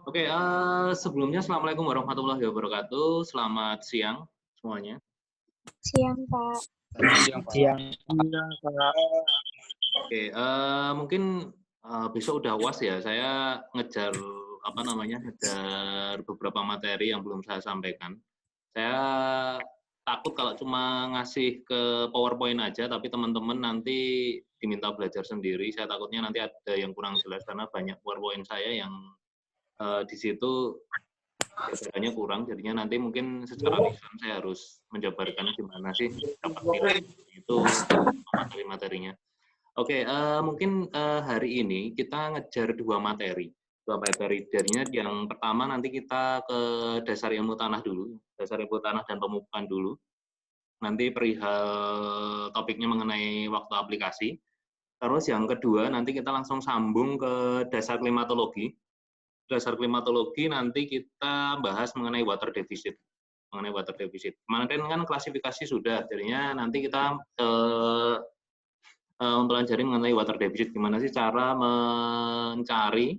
Oke, sebelumnya Assalamualaikum warahmatullahi wabarakatuh. Selamat siang semuanya. Siang, Pak. Siang, Pak. Siang, Pak. Oke, mungkin besok udah UAS ya. Saya ngejar ngejar beberapa materi yang belum saya sampaikan. Saya takut kalau cuma ngasih ke PowerPoint aja, tapi teman-teman nanti diminta belajar sendiri. Saya takutnya nanti ada yang kurang jelas karena banyak PowerPoint saya yang di situ jabarannya kurang, jadinya nanti mungkin secara lisan saya harus menjabarkan gimana sih dapat nilai itu materi-materinya. Oke, mungkin hari ini kita ngejar dua materi. Jadinya yang pertama nanti kita ke dasar ilmu tanah dulu, dasar ilmu tanah dan pemupukan dulu. Nanti perihal topiknya mengenai waktu aplikasi. Terus yang kedua nanti kita langsung sambung ke dasar klimatologi. Dasar klimatologi nanti kita bahas mengenai water deficit. Kemarin kan klasifikasi sudah, jadinya nanti kita mempelajari mengenai water deficit, gimana sih cara mencari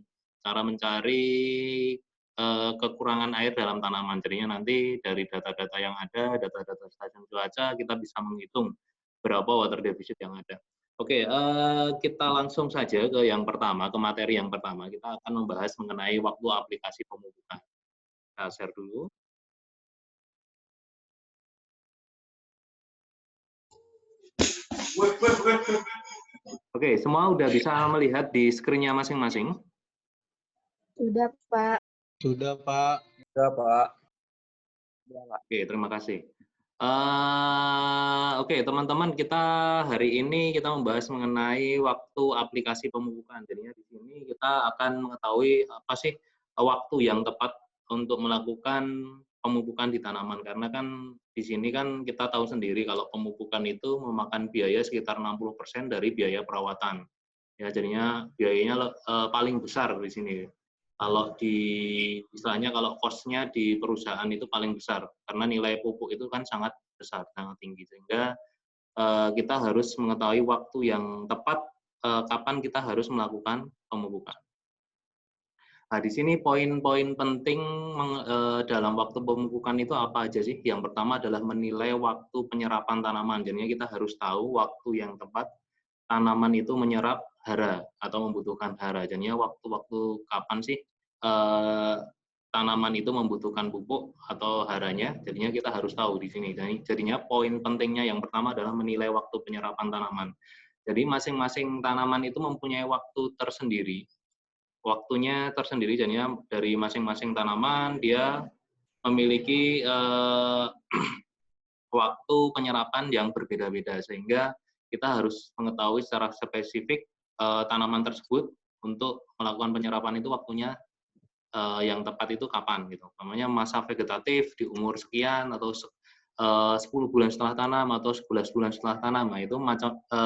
kekurangan air dalam tanaman. Jadinya nanti dari data-data yang ada, data-data stasiun cuaca, kita bisa menghitung berapa water deficit yang ada. Oke, kita langsung saja ke yang pertama, ke materi yang pertama. Kita akan membahas mengenai waktu aplikasi pemupukan. Saya share dulu. Oke, semua udah bisa melihat di screen-nya masing-masing? Sudah, Pak. Sudah, Pak. Sudah, Pak. Oke, terima kasih. Oke, teman-teman, kita hari ini kita membahas mengenai waktu aplikasi pemupukan. Jadinya di sini kita akan mengetahui apa sih waktu yang tepat untuk melakukan pemupukan di tanaman. Karena kan di sini kan kita tahu sendiri kalau pemupukan itu memakan biaya sekitar 60% dari biaya perawatan. Ya, jadinya biayanya paling besar di sini. Kalau istilahnya kalau cost-nya di perusahaan itu paling besar karena nilai pupuk itu kan sangat besar, sangat tinggi, sehingga kita harus mengetahui waktu yang tepat kapan kita harus melakukan pemupukan. Nah, di sini poin-poin penting dalam waktu pemupukan itu apa aja sih? Yang pertama adalah menilai waktu penyerapan tanaman. Jadinya kita harus tahu waktu yang tepat tanaman itu menyerap hara atau membutuhkan hara. Jadinya waktu-waktu kapan sih tanaman itu membutuhkan pupuk atau haranya, jadinya kita harus tahu di sini. Jadinya poin pentingnya yang pertama adalah menilai waktu penyerapan tanaman. Jadi masing-masing tanaman itu mempunyai waktu tersendiri. Waktunya tersendiri, jadinya dari masing-masing tanaman dia memiliki waktu penyerapan yang berbeda-beda, sehingga kita harus mengetahui secara spesifik tanaman tersebut untuk melakukan penyerapan itu waktunya yang tepat itu kapan gitu. Namanya masa vegetatif di umur sekian atau 10 bulan setelah tanam atau 11 bulan setelah tanam. Nah, itu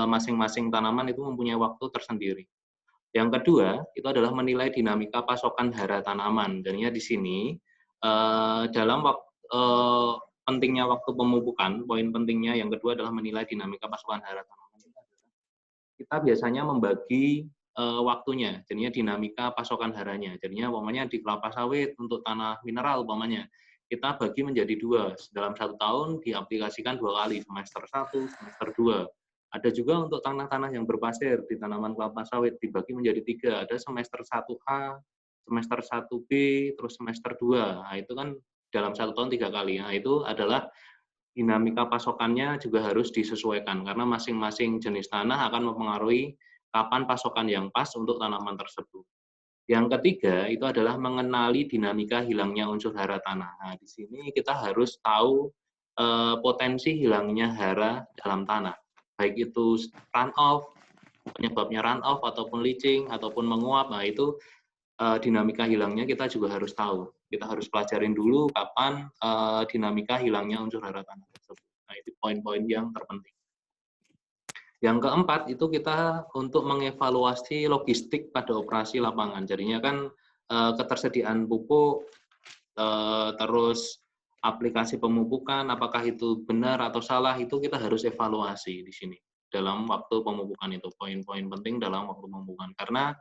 masing-masing tanaman itu mempunyai waktu tersendiri. Yang kedua, itu adalah menilai dinamika pasokan hara tanaman. Jadinya di sini dalam pentingnya waktu pemupukan, poin pentingnya yang kedua adalah menilai dinamika pasokan hara tanaman. Kita biasanya membagi waktunya, jadinya dinamika pasokan haranya. Jadinya umpamanya di kelapa sawit untuk tanah mineral umpamanya, kita bagi menjadi dua. Dalam 1 tahun diaplikasikan 2 kali, semester 1, semester 2. Ada juga untuk tanah-tanah yang berpasir di tanaman kelapa sawit dibagi menjadi 3. Ada semester 1A, semester 1B, terus semester 2. Nah, itu kan dalam 1 tahun 3 kali. Nah, itu adalah dinamika pasokannya juga harus disesuaikan karena masing-masing jenis tanah akan mempengaruhi kapan pasokan yang pas untuk tanaman tersebut. Yang ketiga itu adalah mengenali dinamika hilangnya unsur hara tanah. Nah, di sini kita harus tahu potensi hilangnya hara dalam tanah, baik itu runoff, penyebabnya runoff ataupun leaching ataupun menguap. Nah, itu dinamika hilangnya kita juga harus tahu. Kita harus pelajarin dulu kapan dinamika hilangnya unsur hara tanah tersebut. Nah, itu poin-poin yang terpenting. Yang keempat itu kita untuk mengevaluasi logistik pada operasi lapangan. Jadinya kan ketersediaan pupuk, terus aplikasi pemupukan, apakah itu benar atau salah, itu kita harus evaluasi di sini dalam waktu pemupukan itu. Poin-poin penting dalam waktu pemupukan. Karena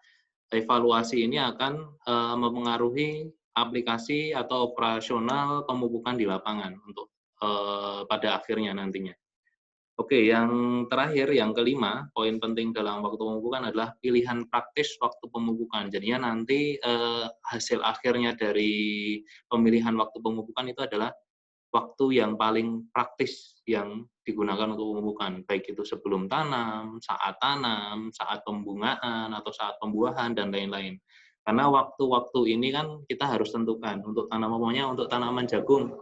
evaluasi ini akan mempengaruhi aplikasi atau operasional pemupukan di lapangan untuk pada akhirnya nantinya. Oke, yang terakhir, yang kelima, poin penting dalam waktu pemupukan adalah pilihan praktis waktu pemupukan. Jadinya nanti hasil akhirnya dari pemilihan waktu pemupukan itu adalah waktu yang paling praktis yang digunakan untuk pemupukan, baik itu sebelum tanam, saat pembungaan, atau saat pembuahan, dan lain-lain. Karena waktu-waktu ini kan kita harus tentukan untuk untuk tanaman jagung.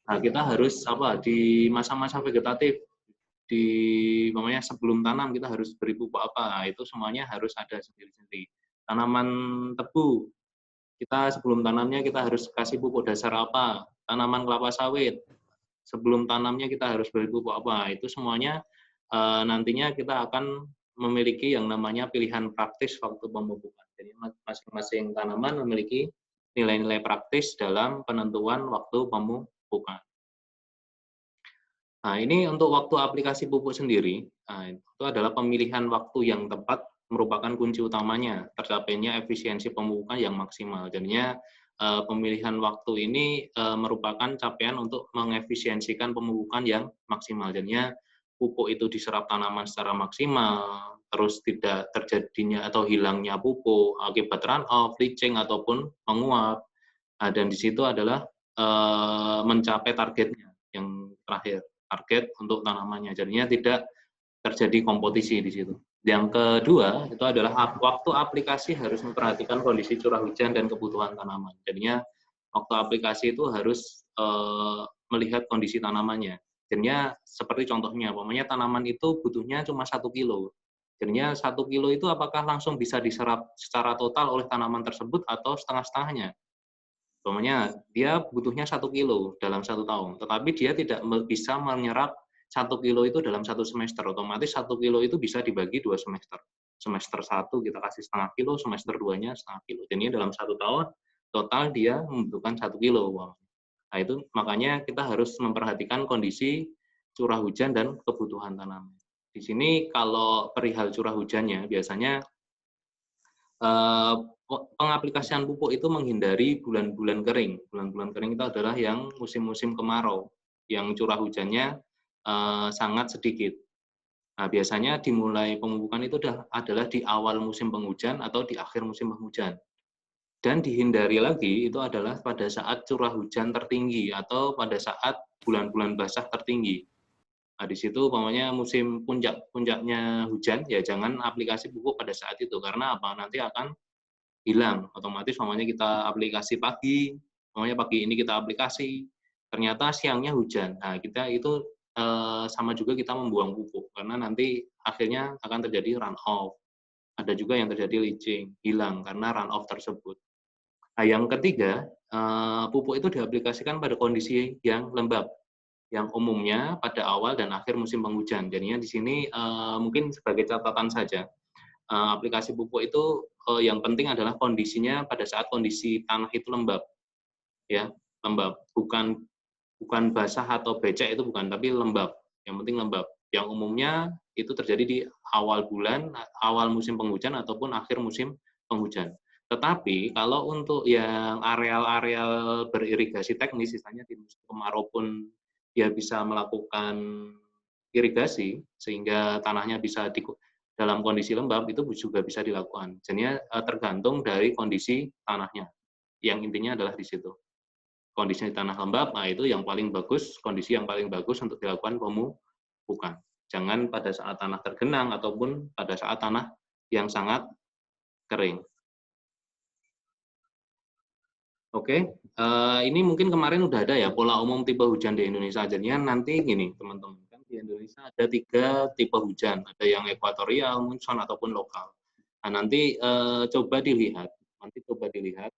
Nah, kita harus di masa-masa vegetatif, sebelum tanam kita harus beri pupuk apa, nah, itu semuanya harus ada sendiri-sendiri. Tanaman tebu, kita sebelum tanamnya kita harus kasih pupuk dasar apa. Tanaman kelapa sawit, sebelum tanamnya kita harus beri pupuk apa. Itu semuanya nantinya kita akan memiliki yang namanya pilihan praktis waktu pemupukan. Jadi masing-masing tanaman memiliki nilai-nilai praktis dalam penentuan waktu pemupukan. Nah, ini untuk waktu aplikasi pupuk sendiri, itu adalah pemilihan waktu yang tepat merupakan kunci utamanya tercapainya efisiensi pemupukan yang maksimal. Jadinya pemilihan waktu ini merupakan capaian untuk mengefisiensikan pemupukan yang maksimal. Jadinya pupuk itu diserap tanaman secara maksimal, terus tidak terjadinya atau hilangnya pupuk akibat run-off, leaching, ataupun menguap. Nah, dan di situ adalah mencapai targetnya yang terakhir. Target untuk tanamannya. Jadinya tidak terjadi kompetisi di situ. Yang kedua, itu adalah waktu aplikasi harus memperhatikan kondisi curah hujan dan kebutuhan tanaman. Jadinya waktu aplikasi itu harus melihat kondisi tanamannya. Jadinya seperti contohnya, umpamanya tanaman itu butuhnya cuma 1 kilo. Jadinya 1 kilo itu apakah langsung bisa diserap secara total oleh tanaman tersebut atau setengah-setengahnya. Umpamanya dia butuhnya 1 kilo dalam 1 tahun, tetapi dia tidak bisa menyerap 1 kilo itu dalam 1 semester. Otomatis 1 kilo itu bisa dibagi 2 semester. Semester 1 kita kasih setengah kilo, semester 2-nya setengah kilo. Jadi dalam 1 tahun total dia membutuhkan 1 kilo. Nah, itu makanya kita harus memperhatikan kondisi curah hujan dan kebutuhan tanaman. Di sini kalau perihal curah hujannya biasanya pengaplikasian pupuk itu menghindari bulan-bulan kering. Bulan-bulan kering itu adalah yang musim-musim kemarau, yang curah hujannya sangat sedikit. Nah, biasanya dimulai pemupukan itu adalah di awal musim penghujan atau di akhir musim penghujan. Dan dihindari lagi itu adalah pada saat curah hujan tertinggi atau pada saat bulan-bulan basah tertinggi. Nah, di situ umpamanya musim puncaknya hujan, ya jangan aplikasi pupuk pada saat itu, karena apa? Nanti akan hilang. Otomatis umpamanya kita aplikasi pagi, umpamanya pagi ini kita aplikasi, ternyata siangnya hujan. Nah, kita itu sama juga kita membuang pupuk, karena nanti akhirnya akan terjadi run-off. Ada juga yang terjadi leaching, hilang karena run-off tersebut. Nah, yang ketiga, pupuk itu diaplikasikan pada kondisi yang lembab, yang umumnya pada awal dan akhir musim penghujan. Jadinya di sini mungkin sebagai catatan saja, aplikasi pupuk itu yang penting adalah kondisinya pada saat kondisi tanah itu lembab, ya lembab, bukan basah atau becek, itu bukan, tapi lembab. Yang penting lembab. Yang umumnya itu terjadi di awal musim penghujan ataupun akhir musim penghujan. Tetapi kalau untuk yang areal-areal beririgasi teknis, misalnya di musim kemarau pun dia bisa melakukan irigasi sehingga tanahnya bisa dalam kondisi lembab, itu juga bisa dilakukan. Jadi tergantung dari kondisi tanahnya. Yang intinya adalah di situ. Kondisi tanah lembab, nah itu yang paling bagus, kondisi yang paling bagus untuk dilakukan pemupukan. Jangan pada saat tanah tergenang ataupun pada saat tanah yang sangat kering. Oke, ini mungkin kemarin udah ada ya pola umum tipe hujan di Indonesia. Jadinya nanti gini teman-teman, kan di Indonesia ada 3 tipe hujan, ada yang ekuatorial, monsoon, ataupun lokal. Nah, nanti coba dilihat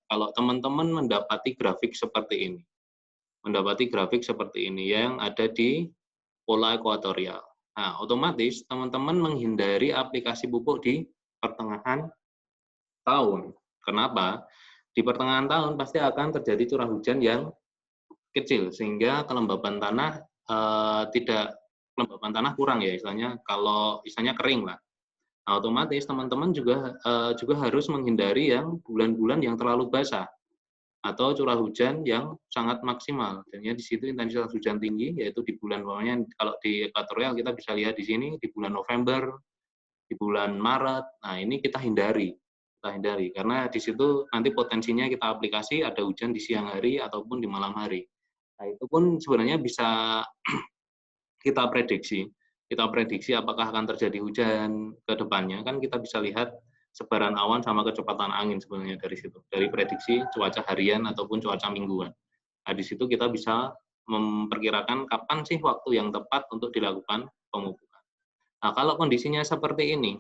kalau teman-teman mendapati grafik seperti ini yang ada di pola ekuatorial. Nah, otomatis teman-teman menghindari aplikasi pupuk di pertengahan tahun. Kenapa? Di pertengahan tahun pasti akan terjadi curah hujan yang kecil, sehingga kelembaban tanah kelembaban tanah kurang ya, istilahnya kalau kering lah. Nah, otomatis teman-teman juga harus menghindari yang bulan-bulan yang terlalu basah atau curah hujan yang sangat maksimal. Dan ya di situ intensitas hujan tinggi, yaitu di bulan pokoknya kalau di ekuatorial kita bisa lihat di sini di bulan November, di bulan Maret. Nah, ini kita hindari. Kita hindari karena di situ nanti potensinya kita aplikasi ada hujan di siang hari ataupun di malam hari. Nah, itu pun sebenarnya bisa kita prediksi. Kita prediksi apakah akan terjadi hujan ke depannya. Kan kita bisa lihat sebaran awan sama kecepatan angin sebenarnya dari situ. Dari prediksi cuaca harian ataupun cuaca mingguan. Nah, di situ kita bisa memperkirakan kapan sih waktu yang tepat untuk dilakukan pemupukan. Nah, kalau kondisinya seperti ini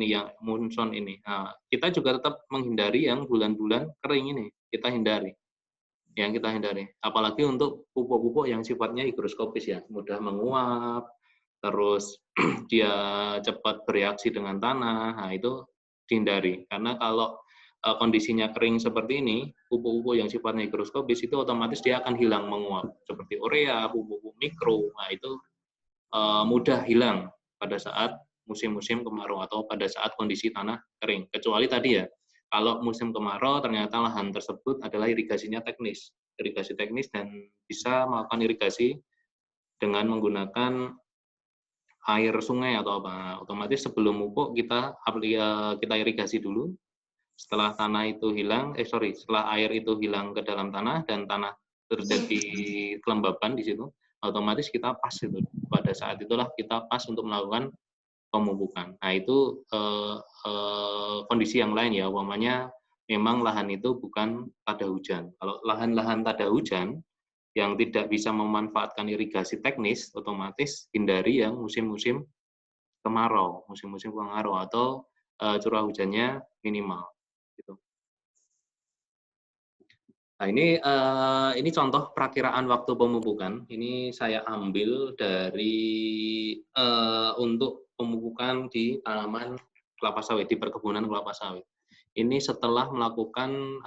yang monsoon ini, nah, kita juga tetap menghindari yang bulan-bulan kering ini, kita hindari. Yang kita hindari. Apalagi untuk pupuk-pupuk yang sifatnya higroskopis ya, mudah menguap, terus dia cepat bereaksi dengan tanah, nah itu dihindari. Karena kalau kondisinya kering seperti ini, pupuk-pupuk yang sifatnya higroskopis itu otomatis dia akan hilang menguap. Seperti urea, pupuk-pupuk mikro, nah itu mudah hilang pada saat musim-musim kemarau atau pada saat kondisi tanah kering. Kecuali tadi ya, kalau musim kemarau ternyata lahan tersebut adalah irigasi teknis dan bisa melakukan irigasi dengan menggunakan air sungai atau apa. Otomatis sebelum pupuk kita irigasi dulu. Setelah setelah air itu hilang ke dalam tanah dan tanah terjadi kelembaban di situ, otomatis kita pas itu. Pada saat itulah kita pas untuk melakukan pemupukan. Nah, itu kondisi yang lain ya, umpamanya memang lahan itu bukan tada hujan. Kalau lahan-lahan tada hujan yang tidak bisa memanfaatkan irigasi teknis, otomatis hindari yang musim-musim kemarau atau curah hujannya minimal. Gitu. Nah, ini contoh perakiraan waktu pemupukan. Ini saya ambil dari untuk pemupukan di tanaman kelapa sawit, di perkebunan kelapa sawit. Ini setelah melakukan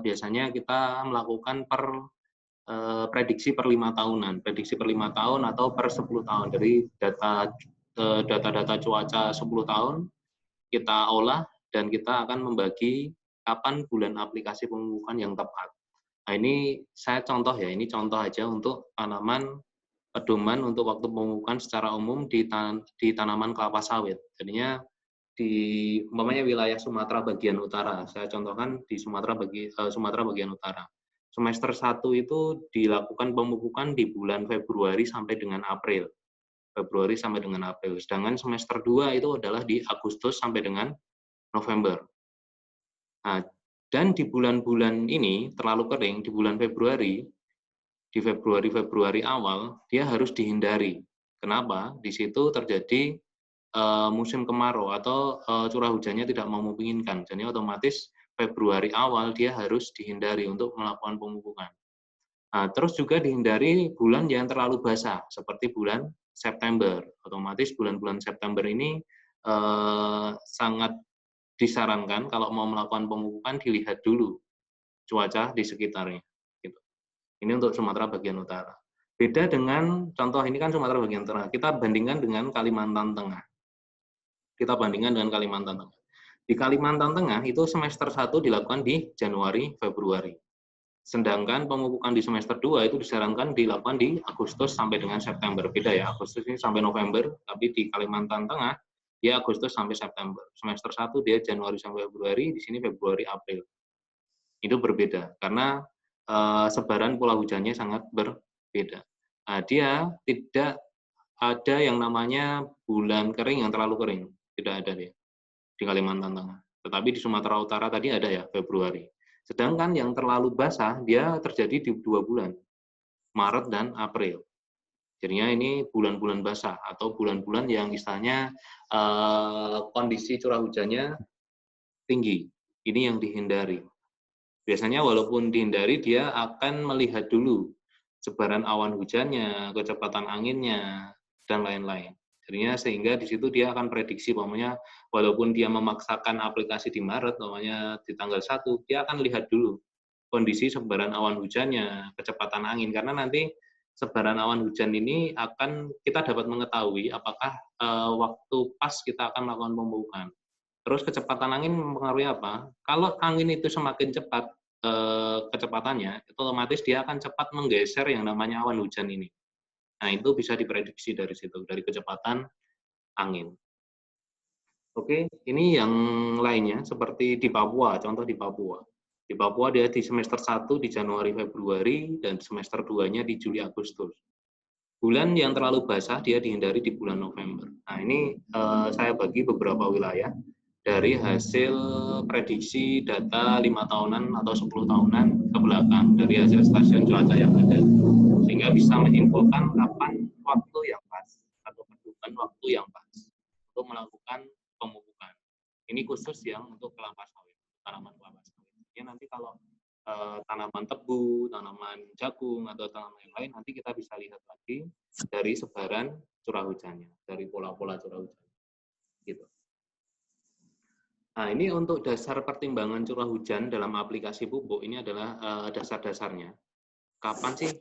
biasanya kita melakukan prediksi per 5 tahunan, prediksi per 5 tahun atau per 10 tahun. Dari data-data cuaca 10 tahun kita olah dan kita akan membagi kapan bulan aplikasi pemupukan yang tepat. Nah, ini saya contoh ya, ini contoh aja untuk tanaman pedoman untuk waktu pemupukan secara umum di tanaman kelapa sawit. Jadinya umpamanya wilayah Sumatera bagian utara, saya contohkan di Sumatera bagian utara. Semester 1 itu dilakukan pemupukan di bulan Februari sampai dengan April. Sedangkan semester 2 itu adalah di Agustus sampai dengan November. Nah, dan di bulan-bulan ini terlalu kering, di bulan Februari, di Februari awal, dia harus dihindari. Kenapa? Di situ terjadi musim kemarau atau curah hujannya tidak memungkinkan. Jadi otomatis Februari awal dia harus dihindari untuk melakukan pemupukan. Nah, terus juga dihindari bulan yang terlalu basah, seperti bulan September. Otomatis bulan-bulan September ini sangat disarankan kalau mau melakukan pemupukan dilihat dulu cuaca di sekitarnya. Gitu. Ini untuk Sumatera bagian utara. Beda dengan contoh ini kan Sumatera bagian utara. Kita bandingkan dengan Kalimantan Tengah. Di Kalimantan Tengah itu semester 1 dilakukan di Januari, Februari. Sedangkan pemupukan di semester 2 itu disarankan dilakukan di Agustus sampai dengan September. Beda ya, Agustus ini sampai November, tapi di Kalimantan Tengah dia Agustus sampai September. Semester 1 dia Januari sampai Februari, di sini Februari, April. Itu berbeda, karena sebaran pola hujannya sangat berbeda. Nah, dia tidak ada yang namanya bulan kering yang terlalu kering. Tidak ada dia di Kalimantan Tengah. Tetapi di Sumatera Utara tadi ada ya, Februari. Sedangkan yang terlalu basah, dia terjadi di 2 bulan, Maret dan April. Jadinya ini bulan-bulan basah atau bulan-bulan yang istilahnya kondisi curah hujannya tinggi. Ini yang dihindari. Biasanya walaupun dihindari, dia akan melihat dulu sebaran awan hujannya, kecepatan anginnya, dan lain-lain. Jadinya sehingga di situ dia akan prediksi, umpamanya walaupun dia memaksakan aplikasi di Maret, umpamanya di tanggal 1, dia akan lihat dulu kondisi sebaran awan hujannya, kecepatan angin, karena nanti sebaran awan hujan ini akan kita dapat mengetahui apakah waktu pas kita akan melakukan pemupukan. Terus kecepatan angin mempengaruhi apa? Kalau angin itu semakin cepat kecepatannya, itu otomatis dia akan cepat menggeser yang namanya awan hujan ini. Nah, itu bisa diprediksi dari situ, dari kecepatan angin. Oke, ini yang lainnya seperti di Papua, contoh di Papua. Di Papua dia di semester 1 di Januari Februari dan semester 2-nya di Juli Agustus. Bulan yang terlalu basah dia dihindari di bulan November. Nah, ini saya bagi beberapa wilayah dari hasil prediksi data 5 tahunan atau 10 tahunan ke belakang dari hasil stasiun cuaca yang ada. Sehingga bisa menyimpulkan kapan waktu yang pas atau bukan waktu yang pas untuk melakukan pemupukan. Ini khusus yang untuk kelapa sawit, tanaman kelapa sawit. Ya, nanti kalau tanaman tebu, tanaman jagung, atau tanaman yang lain, nanti kita bisa lihat lagi dari sebaran curah hujannya, dari pola-pola curah hujan. Gitu. Nah, ini untuk dasar pertimbangan curah hujan dalam aplikasi pupuk, ini adalah dasar-dasarnya. Kapan sih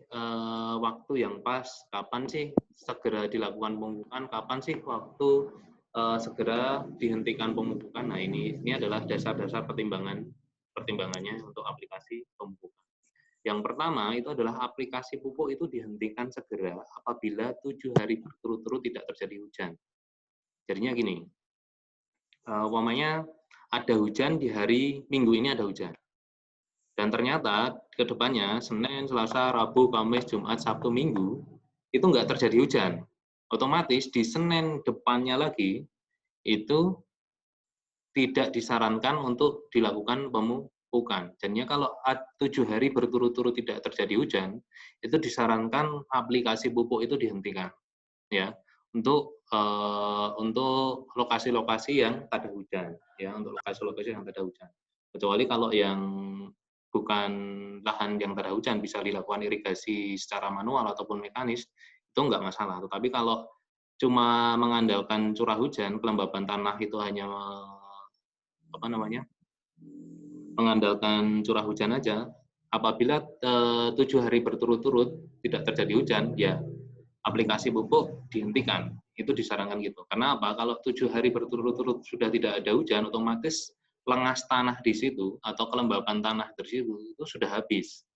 waktu yang pas, kapan sih segera dilakukan pemupukan, kapan sih waktu segera dihentikan pemupukan. Nah, ini adalah dasar-dasar pertimbangannya untuk aplikasi pemupukan. Yang pertama itu adalah aplikasi pupuk itu dihentikan segera apabila 7 hari berturut-turut tidak terjadi hujan. Jadinya gini, umpamanya ada hujan di hari Minggu ini ada hujan. Dan ternyata ke depannya Senin, Selasa, Rabu, Kamis, Jumat, Sabtu, Minggu itu nggak terjadi hujan. Otomatis di Senin depannya lagi itu tidak disarankan untuk dilakukan pemupukan. Jadinya kalau 7 hari berturut-turut tidak terjadi hujan, itu disarankan aplikasi pupuk itu dihentikan, ya, untuk lokasi-lokasi yang tak ada hujan, ya, untuk lokasi-lokasi yang tak ada hujan. Kecuali kalau yang bukan lahan yang tak ada hujan bisa dilakukan irigasi secara manual ataupun mekanis, itu nggak masalah. Tetapi kalau cuma mengandalkan curah hujan, kelembaban tanah itu hanya mengandalkan curah hujan aja, apabila 7 hari berturut-turut tidak terjadi hujan, ya aplikasi pupuk dihentikan. Itu disarankan gitu. Karena apa? Kalau 7 hari berturut-turut sudah tidak ada hujan, otomatis lengas tanah di situ atau kelembapan tanah di situ itu sudah habis.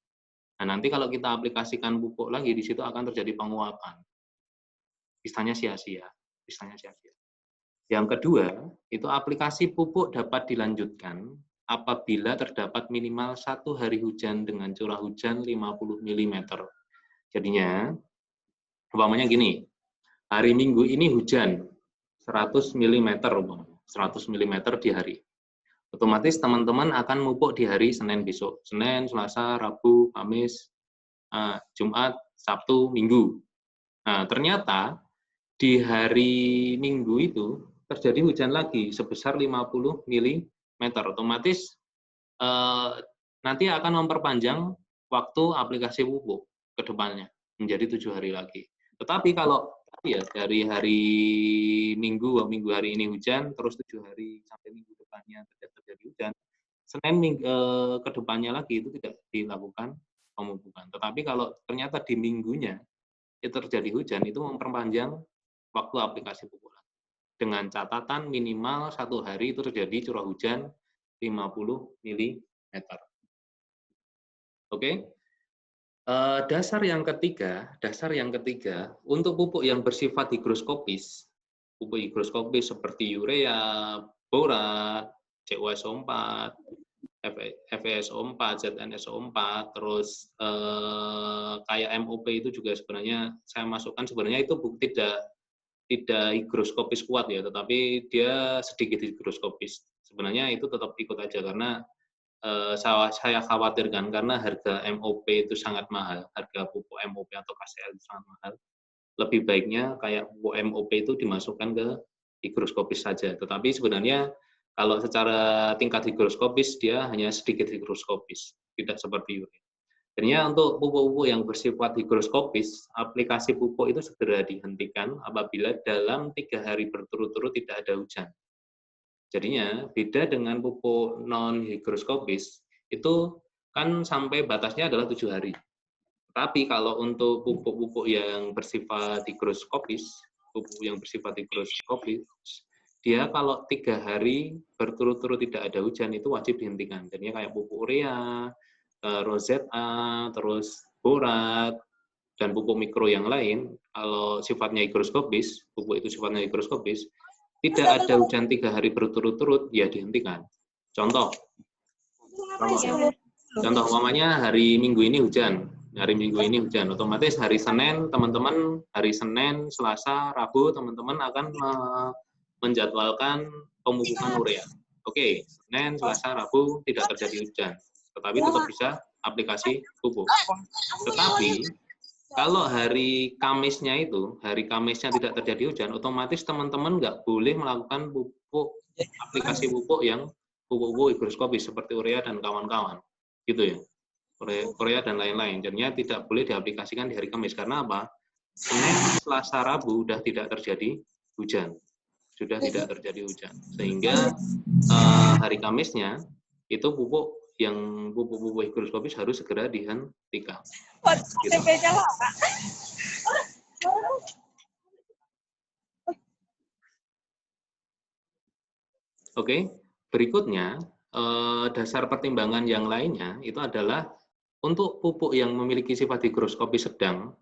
Nah, nanti kalau kita aplikasikan pupuk lagi di situ akan terjadi penguapan. Istilahnya sia-sia. Yang kedua, itu aplikasi pupuk dapat dilanjutkan apabila terdapat minimal 1 hari hujan dengan curah hujan 50 mm. Jadinya, umpamanya gini, hari Minggu ini hujan 100 mm, 100 mm di hari. Otomatis teman-teman akan mupuk di hari Senin besok. Senin, Selasa, Rabu, Kamis, Jumat, Sabtu, Minggu. Nah, ternyata di hari Minggu itu terjadi hujan lagi sebesar 50 mm. Otomatis nanti akan memperpanjang waktu aplikasi pupuk ke depannya menjadi 7 hari lagi. Tetapi kalau ya dari hari Minggu hari ini hujan, terus 7 hari sampai minggu depannya tidak terjadi hujan, Senin ke depannya lagi itu tidak dilakukan pemupukan. Tetapi kalau ternyata di minggunya itu terjadi hujan, itu memperpanjang waktu aplikasi pupuk dengan catatan minimal 1 hari itu terjadi curah hujan 50 mm. Oke. Dasar yang ketiga untuk pupuk yang bersifat higroskopis, pupuk higroskopis seperti urea, borat, CuSO4, FeSO4, ZnSO4, terus kayak MOP itu juga sebenarnya saya masukkan sebenarnya itu tidak higroskopis kuat ya, tetapi dia sedikit higroskopis. Sebenarnya itu tetap ikut aja karena saya khawatirkan karena harga MOP itu sangat mahal, harga pupuk MOP atau KCL itu sangat mahal. Lebih baiknya kayak pupuk MOP itu dimasukkan ke higroskopis saja. Tetapi sebenarnya kalau secara tingkat higroskopis dia hanya sedikit higroskopis, tidak seperti urea. Jadinya untuk pupuk-pupuk yang bersifat higroskopis, aplikasi pupuk itu segera dihentikan apabila dalam 3 hari berturut-turut tidak ada hujan. Jadinya beda dengan pupuk non higroskopis itu kan sampai batasnya adalah 7 hari. Tapi kalau untuk pupuk-pupuk yang bersifat higroskopis, dia kalau 3 hari berturut-turut tidak ada hujan itu wajib dihentikan. Jadinya kayak pupuk urea, terus ZA, terus borat, dan pupuk mikro yang lain, kalau sifatnya higroskopis, pupuk itu sifatnya higroskopis, tidak ada hujan 3 hari berturut-turut, ya dihentikan. Contoh umpamanya hari Minggu ini hujan, otomatis hari Senin teman-teman, hari Senin, Selasa, Rabu teman-teman akan menjadwalkan pemupukan urea. Oke, Senin, Selasa, Rabu tidak terjadi hujan, tetapi tetap bisa aplikasi pupuk. Tetapi kalau hari Kamisnya tidak terjadi hujan, otomatis teman-teman nggak boleh melakukan aplikasi pupuk yang pupuk higroskopis seperti urea dan kawan-kawan, gitu ya. Urea dan lain-lain. Jadinya tidak boleh diaplikasikan di hari Kamis karena apa? Senin, Selasa, Rabu sudah tidak terjadi hujan, sehingga hari Kamisnya itu pupuk higroskopis harus segera dihentikan. Gitu. Oke, berikutnya dasar pertimbangan yang lainnya itu adalah untuk pupuk yang memiliki sifat higroskopis sedang,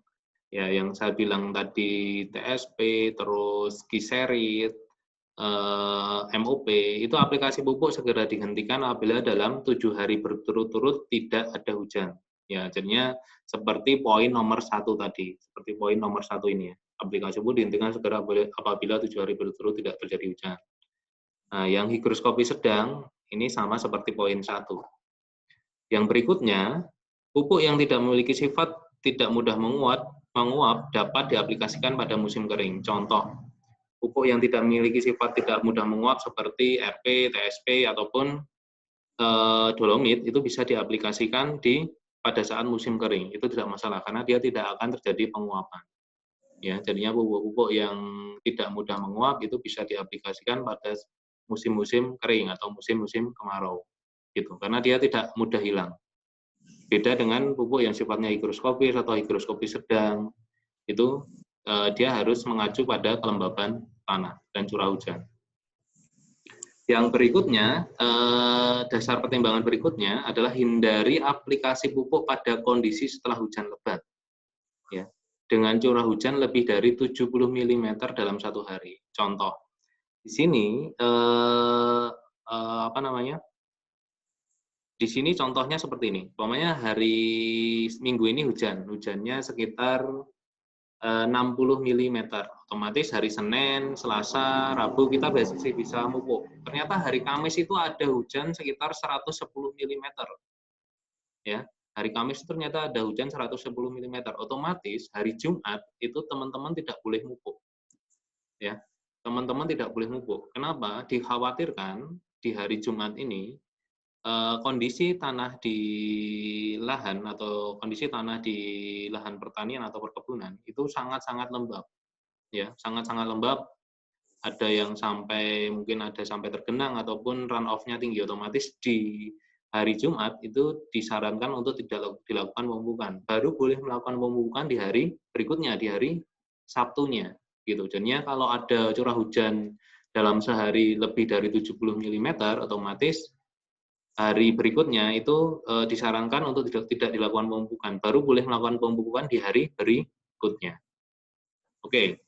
ya yang saya bilang tadi TSP, terus Glycerid, MOP, itu aplikasi pupuk segera dihentikan apabila dalam 7 hari berturut-turut tidak ada hujan. Ya, jadinya seperti poin nomor 1 tadi, seperti poin nomor 1 ini ya. Aplikasi pupuk dihentikan segera apabila 7 hari berturut-turut tidak terjadi hujan. Nah, yang higroskopis sedang ini sama seperti poin 1. Yang berikutnya, pupuk yang tidak memiliki sifat tidak mudah menguap dapat diaplikasikan pada musim kering. Contoh, pupuk yang tidak memiliki sifat tidak mudah menguap seperti RP, TSP, ataupun dolomit itu bisa diaplikasikan pada saat musim kering. Itu tidak masalah karena dia tidak akan terjadi penguapan. Ya, jadinya pupuk-pupuk yang tidak mudah menguap itu bisa diaplikasikan pada musim-musim kering atau musim-musim kemarau. Gitu, karena dia tidak mudah hilang. Beda dengan pupuk yang sifatnya higroskopis atau higroskopis sedang, itu dia harus mengacu pada kelembaban tanah dan curah hujan. Yang berikutnya, dasar pertimbangan berikutnya adalah hindari aplikasi pupuk pada kondisi setelah hujan lebat. Ya, dengan curah hujan lebih dari 70 mm dalam 1 hari. Contoh, di sini di sini contohnya seperti ini. Umpamanya hari Minggu ini hujannya sekitar 60 mm. Otomatis hari Senin, Selasa, Rabu kita masih bisa pupuk. Ternyata hari Kamis itu ada hujan sekitar 110 mm. Ya, hari Kamis ternyata ada hujan 110 mm. Otomatis hari Jumat itu teman-teman tidak boleh pupuk. Ya, teman-teman tidak boleh pupuk. Kenapa? Dikhawatirkan di hari Jumat ini kondisi tanah di lahan atau kondisi tanah di lahan pertanian atau perkebunan itu sangat-sangat lembab, ya sangat-sangat lembab. Ada yang mungkin ada sampai tergenang ataupun run off-nya tinggi. Otomatis di hari Jumat itu disarankan untuk tidak dilakukan pemupukan. Baru boleh melakukan pemupukan di hari berikutnya, di hari Sabtunya. Gitu. Jadinya kalau ada curah hujan dalam sehari lebih dari 70 mm, otomatis hari berikutnya itu disarankan untuk tidak dilakukan pemupukan. Baru boleh melakukan pemupukan di hari berikutnya. Oke.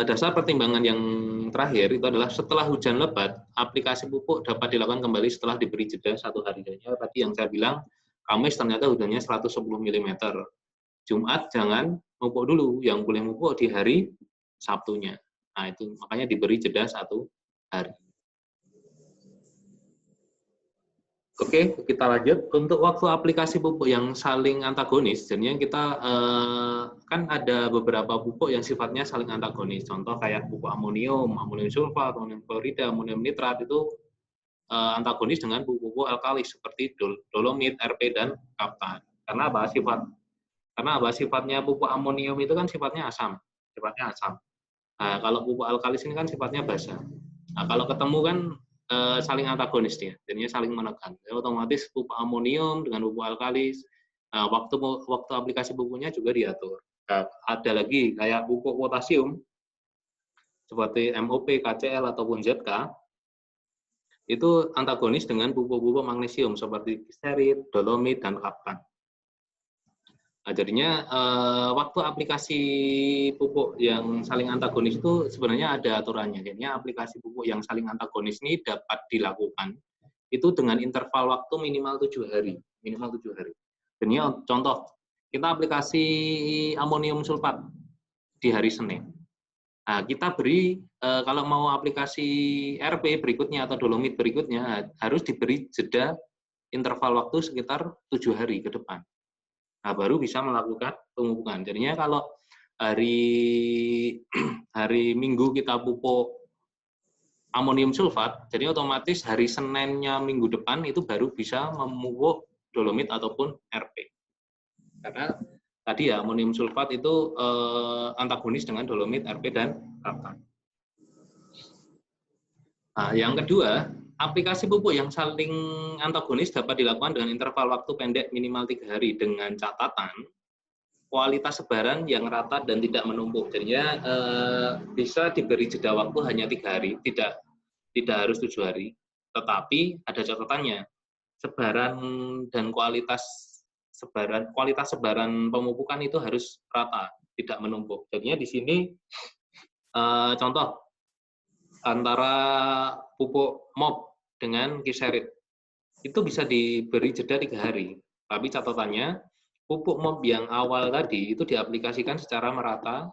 Dasar pertimbangan yang terakhir itu adalah setelah hujan lebat, aplikasi pupuk dapat dilakukan kembali setelah diberi jeda 1 hari. Tadi yang saya bilang, Kamis ternyata hujannya 110 mm. Jumat jangan pupuk dulu, yang boleh pupuk di hari Sabtunya. Nah, itu makanya diberi jeda 1 hari. Oke, kita lanjut. Untuk waktu aplikasi pupuk yang saling antagonis, jadinya kita kan ada beberapa pupuk yang sifatnya saling antagonis. Contoh kayak pupuk amonium sulfat, amonium klorida, amonium nitrat itu antagonis dengan pupuk alkalis seperti dolomit, RP, dan kaptan. Karena apa? Sifatnya pupuk amonium itu kan sifatnya asam. Nah, kalau pupuk alkalis ini kan sifatnya basa. Nah, kalau ketemu kan saling antagonis dia, jadinya saling menekan. Otomatis pupuk amonium dengan pupuk alkalis Nah, waktu aplikasi pupuknya juga diatur. Nah, ada lagi kayak pupuk potasium seperti MOP, KCL ataupun ZK, itu antagonis dengan pupuk-pupuk magnesium seperti kiserit, dolomit, dan kaptan. Nah, jadinya waktu aplikasi pupuk yang saling antagonis itu sebenarnya ada aturannya. Jadinya aplikasi pupuk yang saling antagonis ini dapat dilakukan itu dengan interval waktu minimal 7 hari. Minimal 7 hari. Jadinya contoh, kita aplikasi amonium sulfat di hari Senin. Nah, kita beri, kalau mau aplikasi RP berikutnya atau dolomit berikutnya, harus diberi jeda interval waktu sekitar 7 hari ke depan. Nah, baru bisa melakukan pemupukan. Jadinya kalau hari Minggu kita pupuk amonium sulfat, jadi otomatis hari Seninnya minggu depan itu baru bisa memupuk dolomit ataupun RP. Karena tadi ya, amonium sulfat itu antagonis dengan dolomit, RP, dan kaptan. Nah, yang kedua, aplikasi pupuk yang saling antagonis dapat dilakukan dengan interval waktu pendek minimal 3 hari dengan catatan kualitas sebaran yang rata dan tidak menumpuk. Jadinya bisa diberi jeda waktu hanya 3 hari, tidak harus 7 hari. Tetapi ada catatannya, sebaran dan kualitas sebaran pemupukan itu harus rata, tidak menumpuk. Jadinya di sini contoh antara pupuk MOP dengan kiserit itu bisa diberi jeda 3 hari. Tapi catatannya pupuk MOP yang awal tadi itu diaplikasikan secara merata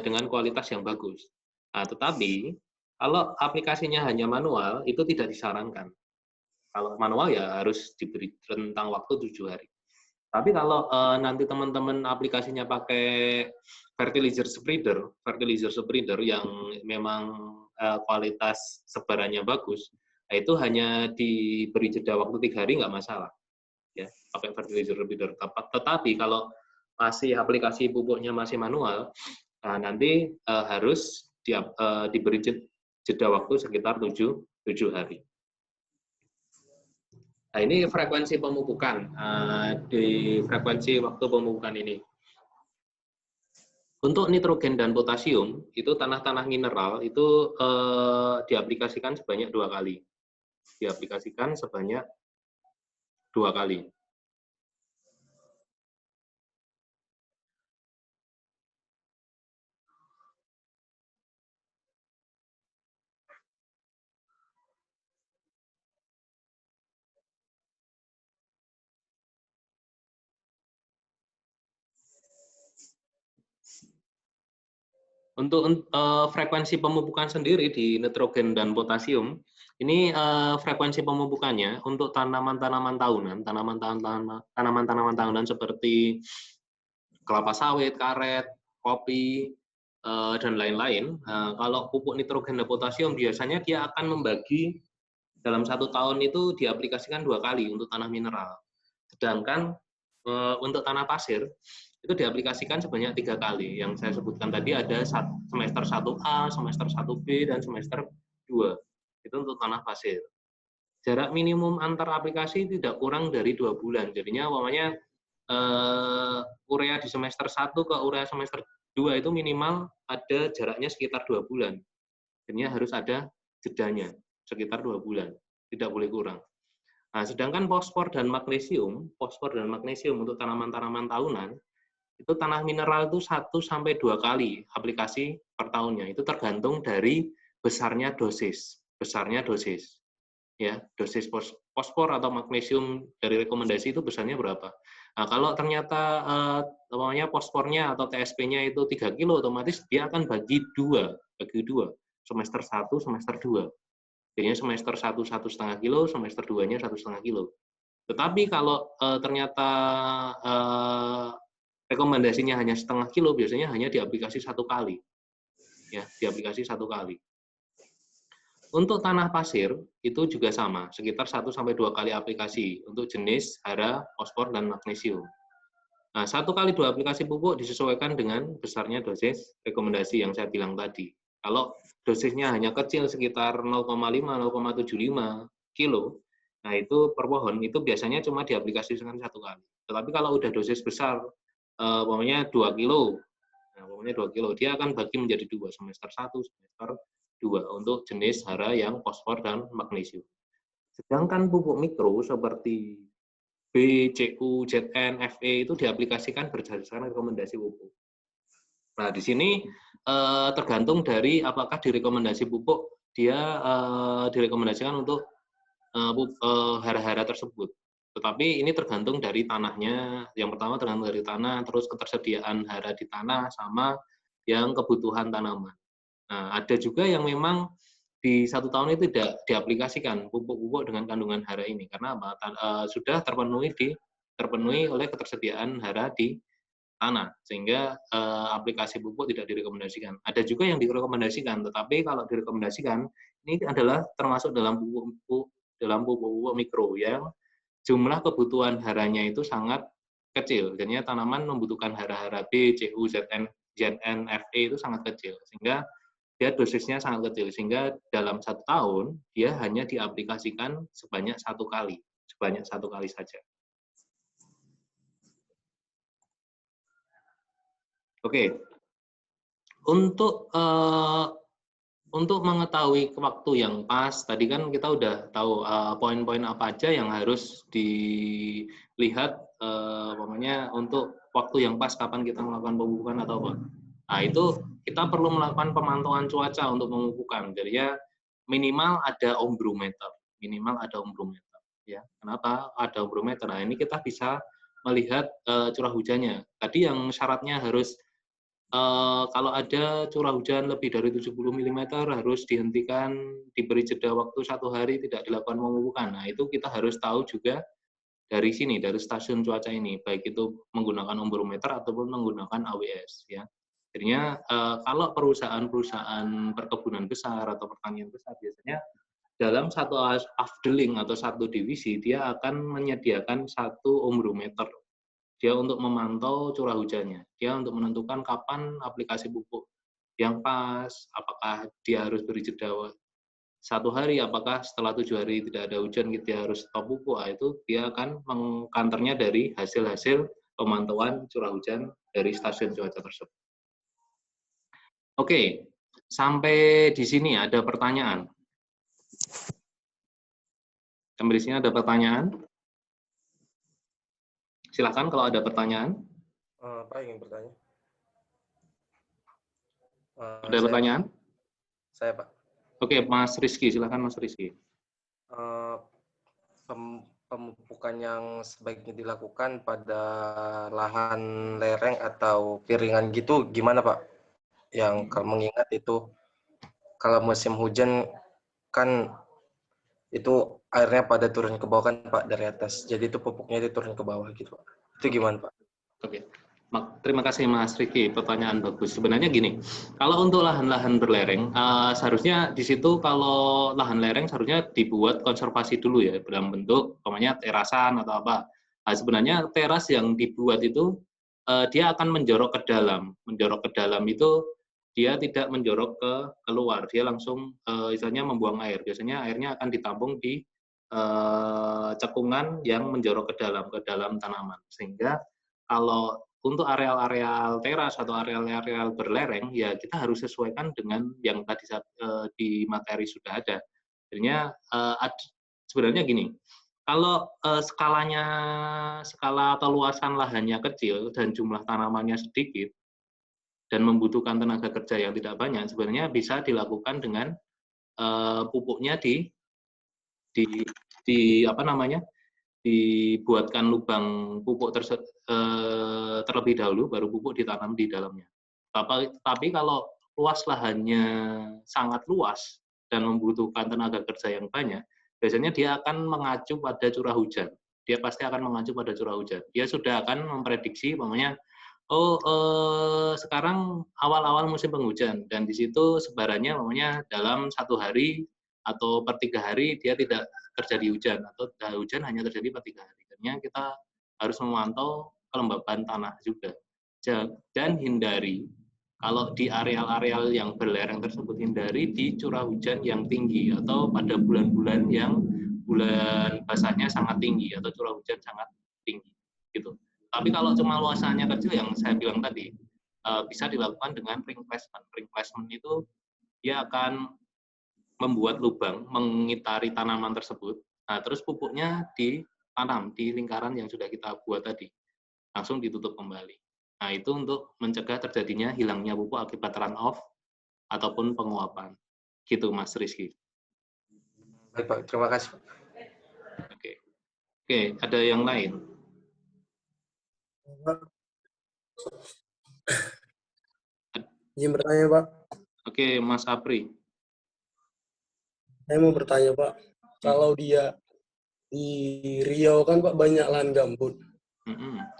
dengan kualitas yang bagus. Nah, tetapi kalau aplikasinya hanya manual itu tidak disarankan. Kalau manual ya harus diberi rentang waktu 7 hari. Tapi kalau nanti teman-teman aplikasinya pakai fertilizer spreader yang memang kualitas sebarannya bagus, nah itu hanya diberi jeda waktu 3 hari nggak masalah, ya pakai fertilizer spreader. Tetapi kalau masih aplikasi pupuknya masih manual, nanti harus diberi jeda waktu sekitar 7 hari. Nah, ini frekuensi pemupukan, di frekuensi waktu pemupukan ini. Untuk nitrogen dan potasium, itu tanah-tanah mineral itu diaplikasikan sebanyak 2 kali. Diaplikasikan sebanyak 2 kali. Untuk frekuensi pemupukan sendiri di nitrogen dan potasium, ini frekuensi pemupukannya untuk tanaman-tanaman tahunan seperti kelapa sawit, karet, kopi, dan lain-lain. Kalau pupuk nitrogen dan potasium biasanya dia akan membagi dalam 1 tahun itu diaplikasikan 2 kali untuk tanah mineral. Sedangkan untuk tanah pasir itu diaplikasikan sebanyak 3 kali. Yang saya sebutkan tadi ada semester 1A, semester 1B, dan semester 2. Itu untuk tanah pasir. Jarak minimum antar aplikasi tidak kurang dari 2 bulan. Jadinya umpamanya urea di semester 1 ke urea semester 2 itu minimal ada jaraknya sekitar 2 bulan. Jadinya harus ada jedanya sekitar 2 bulan. Tidak boleh kurang. Nah, sedangkan fosfor dan magnesium untuk tanaman-tanaman tahunan, itu tanah mineral itu 1-2 kali aplikasi per tahunnya. Itu tergantung dari besarnya dosis. Ya, dosis fosfor atau magnesium dari rekomendasi itu besarnya berapa. Nah, kalau ternyata fosfornya atau TSP-nya itu 3 kilo, otomatis dia akan bagi dua, semester 1, semester 2. Jadinya semester 1 1,5 kilo, semester 2-nya 1,5 kilo. Tetapi kalau ternyata rekomendasinya hanya 0,5 kilo, biasanya hanya diaplikasi 1 kali. Ya, diaplikasi 1 kali. Untuk tanah pasir itu juga sama, sekitar 1-2 kali aplikasi untuk jenis, hara, fosfor, dan magnesium. Nah, 1 kali 2 aplikasi pupuk disesuaikan dengan besarnya dosis rekomendasi yang saya bilang tadi. Kalau dosisnya hanya kecil sekitar 0,5-0,75 kilo, nah itu per pohon itu biasanya cuma diaplikasikan 1 kali. Tetapi kalau udah dosis besar, umpamanya 2 kilo, nah, umpamanya 2 kilo, dia akan bagi menjadi 2, semester 1, semester 2, untuk jenis hara yang fosfor dan magnesium. Sedangkan pupuk mikro seperti B, CU, ZN, FE itu diaplikasikan berdasarkan rekomendasi pupuk. Nah, di sini tergantung dari apakah direkomendasi pupuk dia direkomendasikan untuk hara-hara tersebut. Tetapi ini tergantung dari tanahnya. Yang pertama tergantung dari tanah, terus ketersediaan hara di tanah, sama yang kebutuhan tanaman. Nah, ada juga yang memang di 1 tahun itu tidak diaplikasikan pupuk-pupuk dengan kandungan hara ini. Karena apa? Sudah terpenuhi oleh ketersediaan hara di tanah, sehingga aplikasi pupuk tidak direkomendasikan. Ada juga yang direkomendasikan, tetapi kalau direkomendasikan, ini adalah termasuk dalam pupuk mikro yang jumlah kebutuhan haranya itu sangat kecil. Jadinya tanaman membutuhkan hara-hara B, CU, ZN, FE itu sangat kecil, sehingga dia dosisnya sangat kecil, sehingga dalam 1 tahun dia hanya diaplikasikan sebanyak 1 kali saja. Oke, untuk mengetahui waktu yang pas, tadi kan kita udah tahu poin-poin apa aja yang harus dilihat, pokoknya untuk waktu yang pas kapan kita melakukan pemupukan atau apa. Nah, itu kita perlu melakukan pemantauan cuaca untuk pemupukan. Jadi ya minimal ada ombrometer, ya. Kenapa ada ombrometer? Nah, ini kita bisa melihat curah hujannya. Tadi yang syaratnya harus kalau ada curah hujan lebih dari 70 mm harus dihentikan, diberi jeda waktu 1 hari, tidak dilakukan pemupukan. Nah, itu kita harus tahu juga dari sini, dari stasiun cuaca ini, baik itu menggunakan ombrometer ataupun menggunakan AWS. Ya. Jadinya kalau perusahaan-perusahaan perkebunan besar atau pertanian besar, biasanya dalam satu afdeling atau satu divisi, dia akan menyediakan 1 ombrometer. Dia untuk memantau curah hujannya, dia untuk menentukan kapan aplikasi pupuk yang pas, apakah dia harus beri jeda 1 hari, apakah setelah 7 hari tidak ada hujan dia harus stop pupuk. Nah, itu dia akan mengkantornya dari hasil-hasil pemantauan curah hujan dari stasiun cuaca tersebut. Oke, sampai di sini ada pertanyaan. Sampai di sini ada pertanyaan? Silakan kalau ada pertanyaan. Pak ingin bertanya. Ada pertanyaan? Saya, Pak. Oke, Mas Rizky, silakan Mas Rizky. Pemupukan yang sebaiknya dilakukan pada lahan lereng atau piringan gitu gimana, Pak? Yang kalau mengingat itu kalau musim hujan kan itu airnya pada turun ke bawah kan, Pak, dari atas. Jadi itu pupuknya itu turun ke bawah gitu, Pak. Itu gimana, Pak? Oke. Terima kasih Mas Riki, pertanyaan bagus. Sebenarnya gini, kalau untuk lahan-lahan berlereng, seharusnya di situ kalau lahan lereng seharusnya dibuat konservasi dulu ya, dalam bentuk umpamanya terasan atau apa. Nah, sebenarnya teras yang dibuat itu dia akan menjorok ke dalam. Menjorok ke dalam itu dia tidak menjorok ke keluar, dia langsung istilahnya membuang air. Biasanya airnya akan ditampung di cekungan yang menjorok ke dalam tanaman. Sehingga kalau untuk areal-areal teras atau areal-areal berlereng, ya kita harus sesuaikan dengan yang tadi di materi sudah ada. Jadinya sebenarnya gini, kalau skala atau luasan lahannya kecil dan jumlah tanamannya sedikit dan membutuhkan tenaga kerja yang tidak banyak, sebenarnya bisa dilakukan dengan pupuknya dibuatkan lubang pupuk terlebih dahulu, baru pupuk ditanam di dalamnya. Tapi kalau luas lahannya sangat luas dan membutuhkan tenaga kerja yang banyak, biasanya dia akan mengacu pada curah hujan. Dia pasti akan mengacu pada curah hujan. Dia sudah akan memprediksi, umpamanya, sekarang awal-awal musim penghujan, dan di situ sebarannya umpamanya dalam 1 hari atau per 3 hari dia tidak terjadi hujan, atau hujan hanya terjadi per 3 hari. Artinya kita harus memantau kelembaban tanah juga. Dan hindari, kalau di areal-areal yang berlereng tersebut, hindari di curah hujan yang tinggi, atau pada bulan-bulan yang bulan basahnya sangat tinggi, atau curah hujan sangat tinggi. gitu. Tapi kalau cuma luasannya kecil yang saya bilang tadi, bisa dilakukan dengan ring placement. Ring placement itu dia akan membuat lubang mengitari tanaman tersebut. Nah, terus pupuknya ditanam di lingkaran yang sudah kita buat tadi. Langsung ditutup kembali. Nah, itu untuk mencegah terjadinya hilangnya pupuk akibat run off ataupun penguapan. Gitu, Mas Rizky. Baik, Pak. Terima kasih. Oke. Oke, ada yang lain? Izin bertanya, Pak. Oke, Mas Apri. Saya mau bertanya, Pak. Kalau dia di Riau kan, Pak, banyak lahan gambut.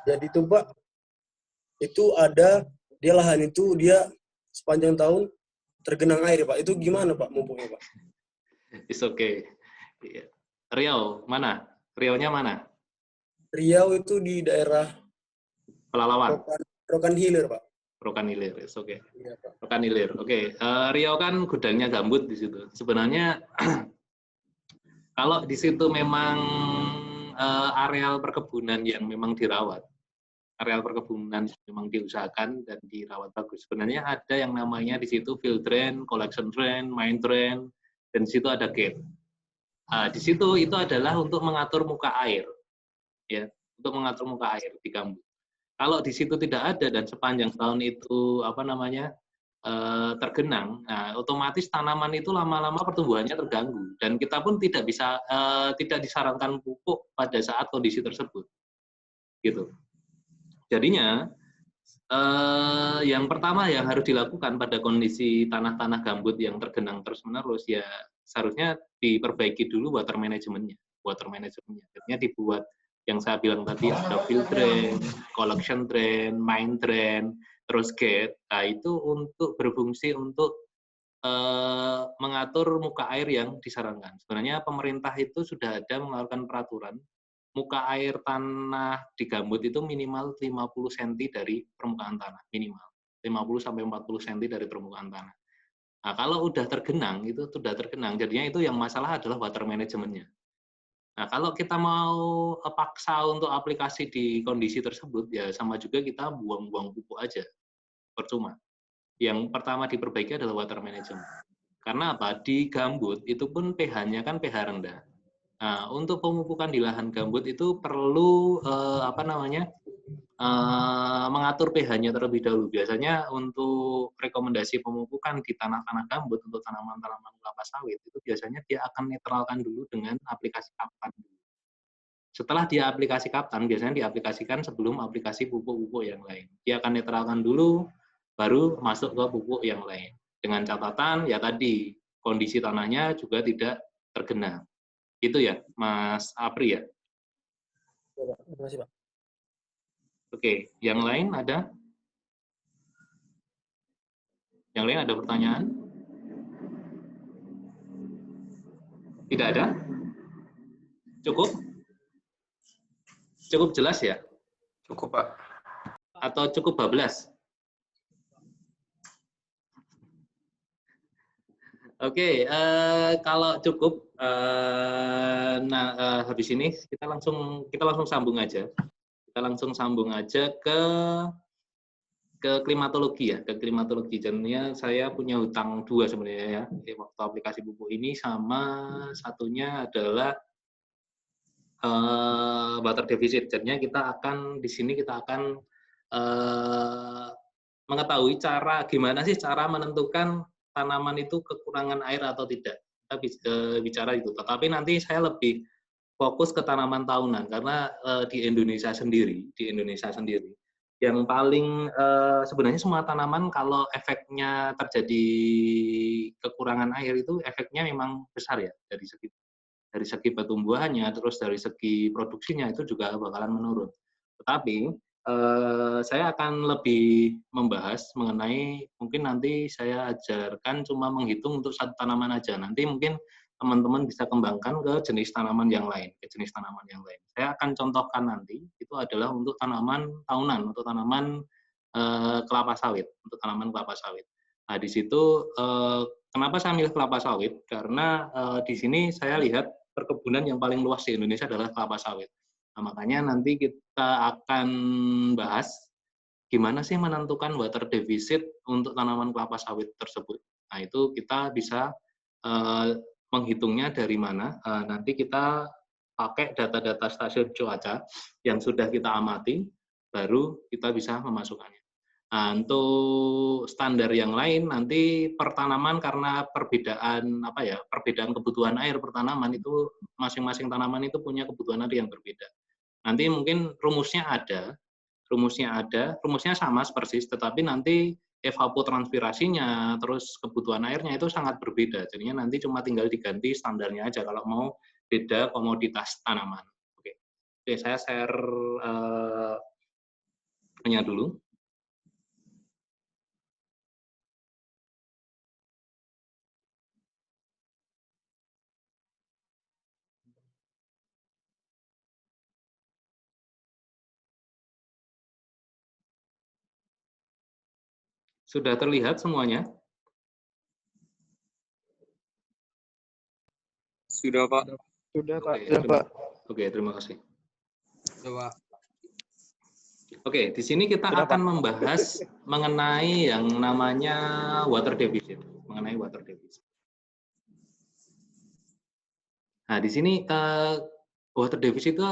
Jadi itu, Pak, itu ada, dia lahan itu dia sepanjang tahun tergenang air, Pak. Itu gimana, Pak, mumpungnya, Pak? It's okay. Riau, mana? Riau-nya mana? Riau itu di daerah Pelalawan. Rokan Hilir, Pak. Rokan Hilir, it's okay. Iya, Pak. Rokan Hilir, oke. Riau kan gudangnya gambut di situ. Sebenarnya kalau di situ memang areal perkebunan yang memang dirawat, areal perkebunan memang diusahakan dan dirawat bagus. Sebenarnya ada yang namanya di situ field drain, collection drain, main drain, dan di situ ada gate. Di situ itu adalah untuk mengatur muka air, ya, untuk mengatur muka air di gambut. Kalau di situ tidak ada dan sepanjang tahun itu tergenang, nah, otomatis tanaman itu lama-lama pertumbuhannya terganggu dan kita pun tidak disarankan pupuk pada saat kondisi tersebut, gitu. Jadinya yang pertama yang harus dilakukan pada kondisi tanah-tanah gambut yang tergenang terus-menerus ya seharusnya diperbaiki dulu water manajemennya. Artinya dibuat yang saya bilang tadi ada field drain, collection drain, main drain, terus gate. Nah, itu untuk berfungsi untuk mengatur muka air yang disarankan. Sebenarnya pemerintah itu sudah ada mengeluarkan peraturan muka air tanah di gambut itu minimal 50 cm dari permukaan tanah, minimal 50 sampai 40 cm dari permukaan tanah. Nah, kalau udah tergenang, jadinya itu yang masalah adalah water manajemennya. Nah, kalau kita mau paksa untuk aplikasi di kondisi tersebut, ya sama juga kita buang-buang pupuk aja, percuma. Yang pertama diperbaiki adalah water management. Karena apa? Di gambut itu pun pH-nya kan pH rendah. Nah, untuk pemupukan di lahan gambut itu perlu mengatur pH-nya terlebih dahulu. Biasanya untuk rekomendasi pemupukan di tanah-tanah gambut untuk tanaman-tanaman kelapa sawit itu biasanya dia akan netralkan dulu dengan aplikasi kaptan. Setelah dia aplikasi kaptan, biasanya diaplikasikan sebelum aplikasi pupuk-pupuk yang lain. Dia akan netralkan dulu, baru masuk ke pupuk yang lain. Dengan catatan ya tadi kondisi tanahnya juga tidak tergenang. Itu ya, Mas Apri ya? Ya, Pak. Terima kasih, Pak. Oke, yang lain ada? Yang lain ada pertanyaan? Tidak ada? Cukup? Cukup jelas ya? Cukup, Pak. Atau cukup bablas? Oke, kalau cukup, habis ini kita langsung sambung aja. Kita langsung sambung aja ke klimatologi ya, ke klimatologi. Jadinya saya punya hutang dua sebenarnya ya, waktu aplikasi pupuk ini sama satunya adalah water deficit. Jadinya di sini kita akan mengetahui gimana sih cara menentukan tanaman itu kekurangan air atau tidak. Kita bicara itu. Tetapi nanti saya lebih fokus ke tanaman tahunan karena di Indonesia sendiri yang paling sebenarnya semua tanaman kalau efeknya terjadi kekurangan air itu efeknya memang besar ya dari segi pertumbuhannya, terus dari segi produksinya itu juga bakalan menurun. Tetapi saya akan lebih membahas mengenai, mungkin nanti saya ajarkan cuma menghitung untuk satu tanaman aja. Nanti mungkin teman-teman bisa kembangkan ke jenis tanaman yang lain. Saya akan contohkan nanti, itu adalah untuk tanaman tahunan, untuk tanaman kelapa sawit. Nah, di situ kenapa saya milih kelapa sawit? Karena di sini saya lihat perkebunan yang paling luas di Indonesia adalah kelapa sawit. Nah, makanya nanti kita akan bahas gimana sih menentukan water deficit untuk tanaman kelapa sawit tersebut. Nah, itu kita bisa menghitungnya dari mana. Nanti kita pakai data-data stasiun cuaca yang sudah kita amati, baru kita bisa memasukkannya. Nah, untuk standar yang lain nanti pertanaman karena perbedaan perbedaan kebutuhan air per tanaman itu masing-masing tanaman itu punya kebutuhan air yang berbeda. Nanti mungkin rumusnya sama persis, tetapi nanti evapotranspirasinya terus kebutuhan airnya itu sangat berbeda. Jadinya nanti cuma tinggal diganti standarnya aja kalau mau beda komoditas tanaman. Oke, saya share punya dulu. Sudah terlihat semuanya? Sudah, Pak. Sudah, Pak. Oke, terima kasih. Coba. Oke, di sini kita akan membahas mengenai yang namanya water deficit, Nah, di sini water deficit itu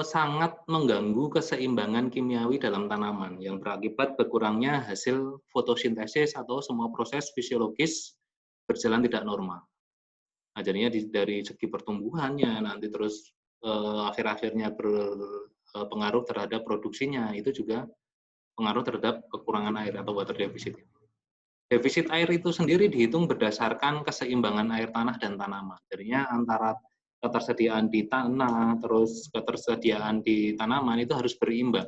sangat mengganggu keseimbangan kimiawi dalam tanaman yang berakibat berkurangnya hasil fotosintesis atau semua proses fisiologis berjalan tidak normal. Nah, jadinya dari segi pertumbuhannya nanti terus akhir-akhirnya berpengaruh terhadap produksinya, itu juga pengaruh terhadap kekurangan air atau water deficit. Defisit air itu sendiri dihitung berdasarkan keseimbangan air tanah dan tanaman. Jadinya antara ketersediaan di tanah, terus ketersediaan di tanaman itu harus berimbang.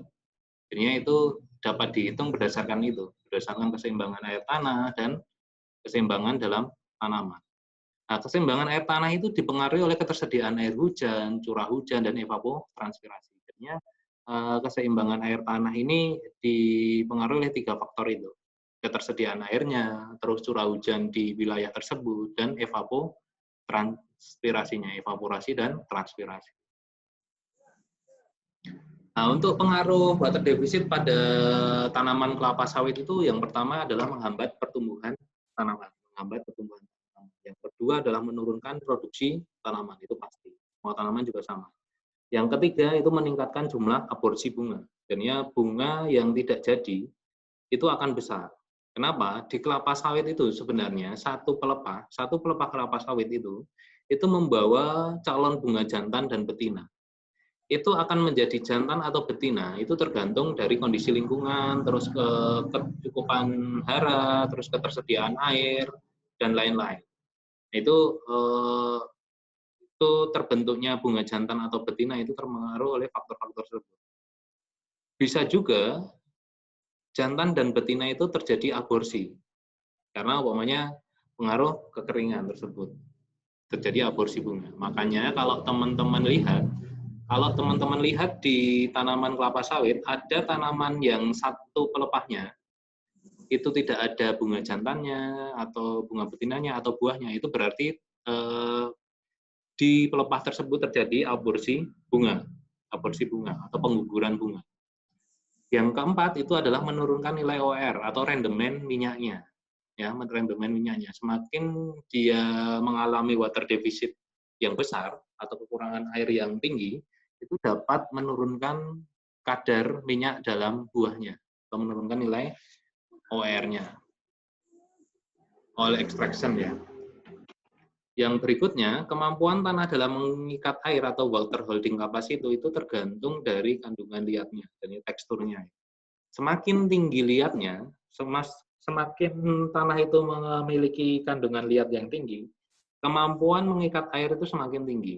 Jadinya itu dapat dihitung berdasarkan keseimbangan air tanah dan keseimbangan dalam tanaman. Nah, keseimbangan air tanah itu dipengaruhi oleh ketersediaan air hujan, curah hujan, dan evapotranspirasi. Jadinya keseimbangan air tanah ini dipengaruhi oleh 3 faktor itu. Ketersediaan airnya, terus curah hujan di wilayah tersebut, dan evapotranspirasinya, evaporasi dan transpirasi. Nah, untuk pengaruh water deficit pada tanaman kelapa sawit itu yang pertama adalah menghambat pertumbuhan tanaman. Yang kedua adalah menurunkan produksi tanaman, itu pasti. Semua tanaman juga sama. Yang ketiga itu meningkatkan jumlah aborsi bunga. Jadinya bunga yang tidak jadi itu akan besar. Kenapa? Di kelapa sawit itu sebenarnya satu pelepah kelapa sawit itu membawa calon bunga jantan dan betina. Itu akan menjadi jantan atau betina, itu tergantung dari kondisi lingkungan, terus kecukupan hara, terus ketersediaan air, dan lain-lain. Itu terbentuknya bunga jantan atau betina itu terpengaruh oleh faktor-faktor tersebut. Bisa juga jantan dan betina itu terjadi aborsi, karena umpamanya pengaruh kekeringan tersebut, terjadi aborsi bunga. Makanya kalau teman-teman lihat di tanaman kelapa sawit, ada tanaman yang satu pelepahnya itu tidak ada bunga jantannya atau bunga betinanya atau buahnya, itu berarti di pelepah tersebut terjadi aborsi bunga atau pengguguran bunga. Yang keempat itu adalah menurunkan nilai OR atau rendemen minyaknya. Ya, rendemen minyaknya. Semakin dia mengalami water deficit yang besar atau kekurangan air yang tinggi, itu dapat menurunkan kadar minyak dalam buahnya atau menurunkan nilai OR-nya. Oil extraction ya. Yang berikutnya, kemampuan tanah dalam mengikat air atau water holding capacity itu tergantung dari kandungan liatnya, dan teksturnya. Semakin tinggi liatnya, semakin tanah itu memiliki kandungan liat yang tinggi, kemampuan mengikat air itu semakin tinggi.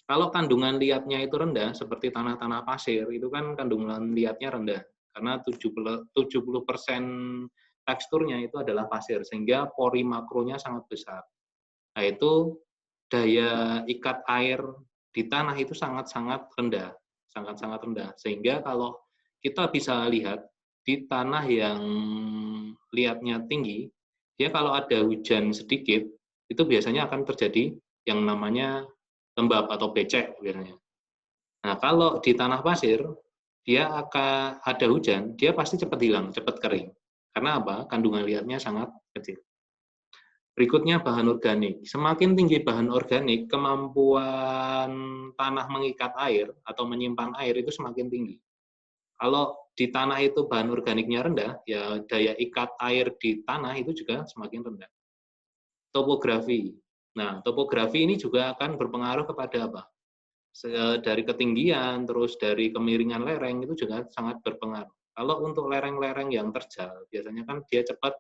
Kalau kandungan liatnya itu rendah, seperti tanah-tanah pasir, itu kan kandungan liatnya rendah, karena 70% teksturnya itu adalah pasir, sehingga pori makronya sangat besar. Nah, itu daya ikat air di tanah itu sangat-sangat rendah, sehingga kalau kita bisa lihat di tanah yang liatnya tinggi, dia kalau ada hujan sedikit, itu biasanya akan terjadi yang namanya lembab atau becek biasanya. Nah, kalau di tanah pasir, dia akan ada hujan, dia pasti cepat hilang, cepat kering. Karena apa? Kandungan liatnya sangat kecil. Berikutnya bahan organik. Semakin tinggi bahan organik, kemampuan tanah mengikat air atau menyimpan air itu semakin tinggi. Kalau di tanah itu bahan organiknya rendah, ya daya ikat air di tanah itu juga semakin rendah. Topografi. Nah, topografi ini juga akan berpengaruh kepada apa? Dari ketinggian, terus dari kemiringan lereng, itu juga sangat berpengaruh. Kalau untuk lereng-lereng yang terjal, biasanya kan dia cepat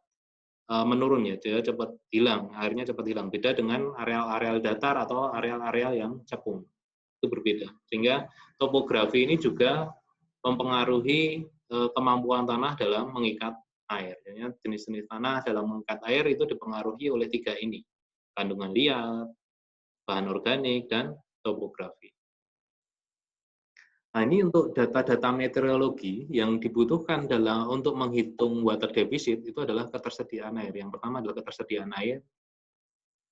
menurun ya, dia cepat hilang, airnya cepat hilang. Beda dengan areal-areal datar atau areal-areal yang cekung. Itu berbeda. Sehingga topografi ini juga mempengaruhi kemampuan tanah dalam mengikat air. Jadi jenis-jenis tanah dalam mengikat air itu dipengaruhi oleh 3 ini. Kandungan liat, bahan organik, dan topografi. Nah, ini untuk data-data meteorologi yang dibutuhkan untuk menghitung water deficit itu adalah ketersediaan air. Yang pertama adalah ketersediaan air.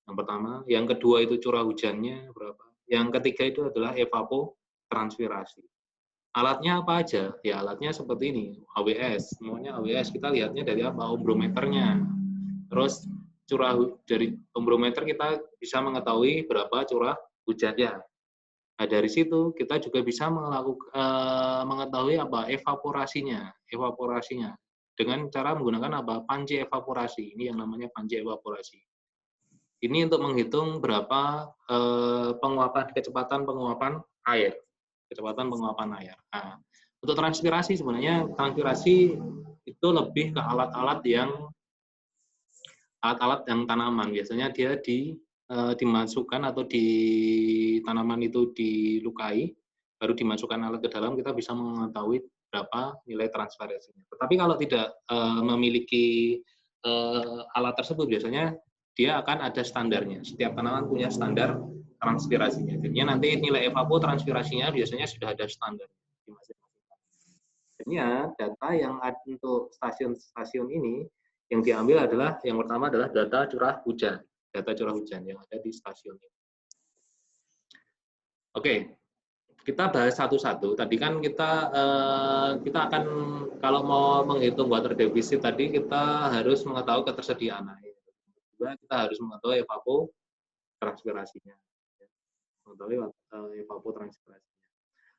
Yang pertama, yang kedua itu curah hujannya berapa. Yang ketiga itu adalah evapotranspirasi. Alatnya apa aja? Ya alatnya seperti ini, AWS. Semuanya AWS, kita lihatnya dari apa? Ombrometernya. Terus dari ombrometer kita bisa mengetahui berapa curah hujannya. Nah, dari situ kita juga bisa mengetahui apa evaporasinya dengan cara menggunakan apa panci evaporasi. Ini yang namanya panci evaporasi. Ini untuk menghitung berapa kecepatan penguapan air. Nah, untuk transpirasi sebenarnya transpirasi itu lebih ke alat-alat yang tanaman. Biasanya dia dimasukkan atau di tanaman itu dilukai, baru dimasukkan alat ke dalam, kita bisa mengetahui berapa nilai transpirasinya. Tetapi kalau tidak memiliki alat tersebut, biasanya dia akan ada standarnya. Setiap tanaman punya standar transpirasinya. Jadinya nanti nilai evapotranspirasinya biasanya sudah ada standar di masing-masing. Jadinya data yang ada untuk stasiun-stasiun ini yang diambil adalah yang pertama adalah data curah hujan. Data curah hujan yang ada di stasiun ini. Oke, kita bahas satu-satu. Tadi kan kita akan kalau mau menghitung water deficit tadi kita harus mengetahui ketersediaan air. Kedua, kita harus mengetahui evapotranspirasinya.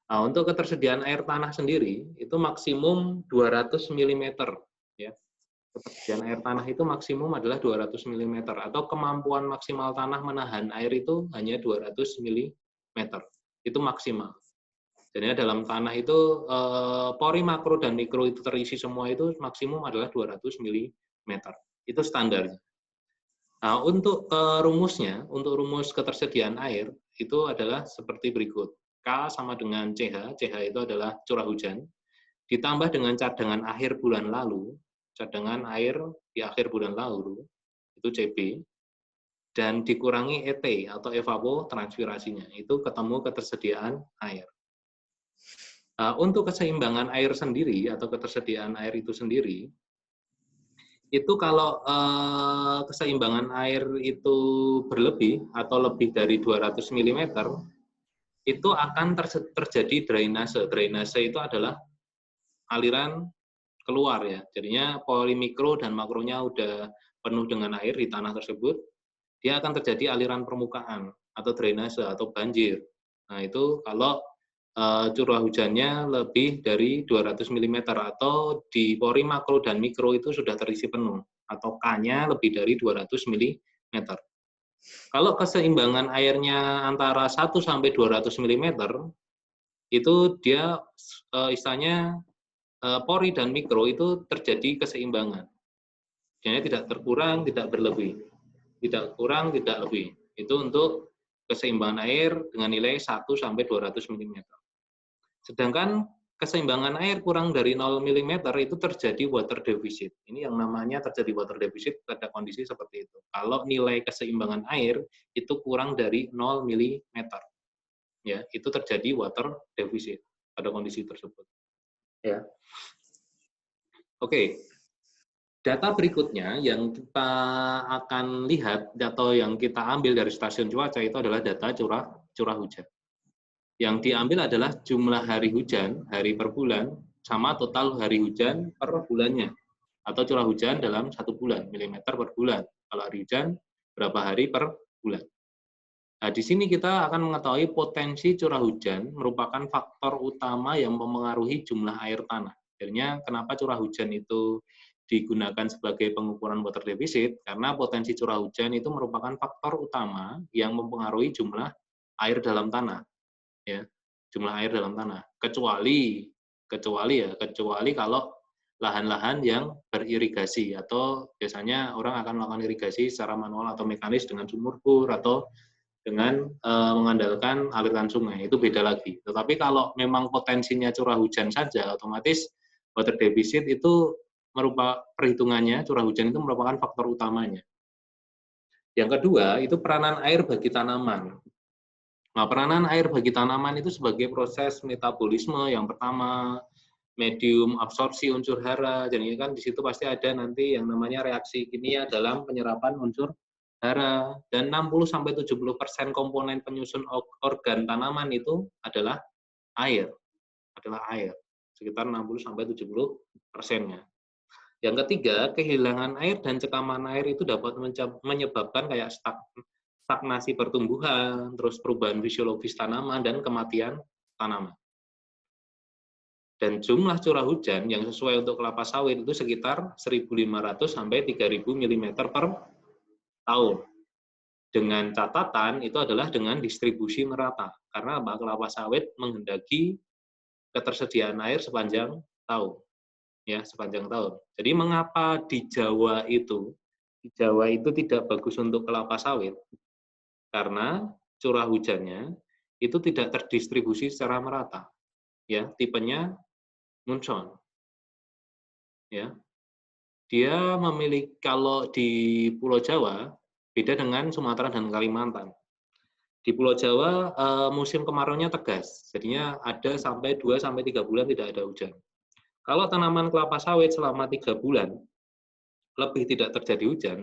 Nah, untuk ketersediaan air tanah sendiri itu maksimum 200 mm ya. Ketersediaan air tanah itu maksimum adalah 200 mm atau kemampuan maksimal tanah menahan air itu hanya 200 mm. Itu maksimal. Jadi dalam tanah itu pori makro dan mikro itu terisi semua itu maksimum adalah 200 mm. Itu standarnya. Nah, untuk rumusnya, untuk rumus ketersediaan air itu adalah seperti berikut. K sama dengan CH itu adalah curah hujan ditambah dengan cadangan akhir bulan lalu. Cadangan air di akhir bulan lalu, itu CB, dan dikurangi ET atau evapotranspirasinya, itu ketemu ketersediaan air. Untuk keseimbangan air sendiri atau ketersediaan air itu sendiri, itu kalau keseimbangan air itu berlebih atau lebih dari 200 mm, itu akan terjadi drainase. Drainase itu adalah aliran keluar ya, jadinya pori mikro dan makronya udah penuh dengan air di tanah tersebut, dia akan terjadi aliran permukaan atau drainase atau banjir. Nah itu kalau curah hujannya lebih dari 200 mm atau di pori makro dan mikro itu sudah terisi penuh atau K-nya lebih dari 200 mm. Kalau keseimbangan airnya antara 1 sampai 200 mm itu dia istilahnya pori dan mikro itu terjadi keseimbangan. Jadi tidak terkurang, tidak berlebih. Tidak kurang, tidak lebih. Itu untuk keseimbangan air dengan nilai 1 sampai 200 mm. Sedangkan keseimbangan air kurang dari 0 mm itu terjadi water deficit. Ini yang namanya terjadi water deficit pada kondisi seperti itu. Kalau nilai keseimbangan air itu kurang dari 0 mm. Ya, itu terjadi water deficit pada kondisi tersebut. Ya. Oke. Data berikutnya yang kita akan lihat atau yang kita ambil dari stasiun cuaca itu adalah data curah hujan. Yang diambil adalah jumlah hari hujan, hari per bulan, sama total hari hujan per bulannya. Atau curah hujan dalam 1 bulan, milimeter per bulan. Kalau hari hujan, berapa hari per bulan. Nah, di sini kita akan mengetahui potensi curah hujan merupakan faktor utama yang memengaruhi jumlah air tanah. Akhirnya, kenapa curah hujan itu digunakan sebagai pengukuran water deficit? Karena potensi curah hujan itu merupakan faktor utama yang mempengaruhi jumlah air dalam tanah. Ya, jumlah air dalam tanah. Kecuali kalau lahan-lahan yang beririgasi, atau biasanya orang akan melakukan irigasi secara manual atau mekanis dengan sumur bor atau dengan mengandalkan aliran sungai, itu beda lagi. Tetapi kalau memang potensinya curah hujan saja, otomatis water deficit itu merupakan perhitungannya, curah hujan itu merupakan faktor utamanya. Yang kedua, itu peranan air bagi tanaman. Nah, peranan air bagi tanaman itu sebagai proses metabolisme yang pertama, medium absorpsi unsur hara. Jadi kan di situ pasti ada nanti yang namanya reaksi kimia dalam penyerapan unsur hara, dan 60-70% komponen penyusun organ tanaman itu adalah air. Sekitar 60-70%-nya. Yang ketiga, kehilangan air dan cekaman air itu dapat menyebabkan kayak stagnasi pertumbuhan, terus perubahan fisiologis tanaman, dan kematian tanaman. Dan jumlah curah hujan yang sesuai untuk kelapa sawit itu sekitar 1.500 sampai 3.000 mm per tahun. Dengan catatan itu adalah dengan distribusi merata. Karena kelapa sawit menghendaki ketersediaan air sepanjang tahun. Ya, sepanjang tahun. Jadi mengapa di Jawa itu tidak bagus untuk kelapa sawit? Karena curah hujannya itu tidak terdistribusi secara merata. Ya, tipenya monsoon. Ya. Dia memiliki, kalau di Pulau Jawa beda dengan Sumatera dan Kalimantan. Di Pulau Jawa musim kemaraunya tegas, jadinya ada sampai 2-3 bulan tidak ada hujan. Kalau tanaman kelapa sawit selama 3 bulan lebih tidak terjadi hujan,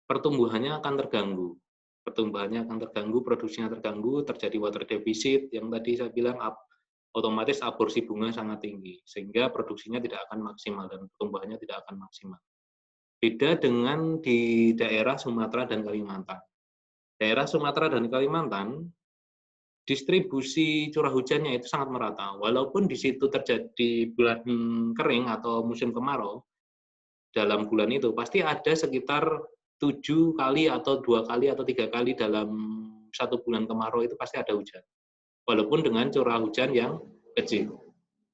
pertumbuhannya akan terganggu. Produksinya terganggu, terjadi water deficit, yang tadi saya bilang otomatis aborsi bunga sangat tinggi, sehingga produksinya tidak akan maksimal dan pertumbuhannya tidak akan maksimal. Beda dengan di daerah Sumatera dan Kalimantan. Daerah Sumatera dan Kalimantan, distribusi curah hujannya itu sangat merata. Walaupun di situ terjadi bulan kering atau musim kemarau, dalam bulan itu pasti ada sekitar 7 kali atau 2 kali atau 3 kali dalam 1 bulan kemarau itu pasti ada hujan. Walaupun dengan curah hujan yang kecil.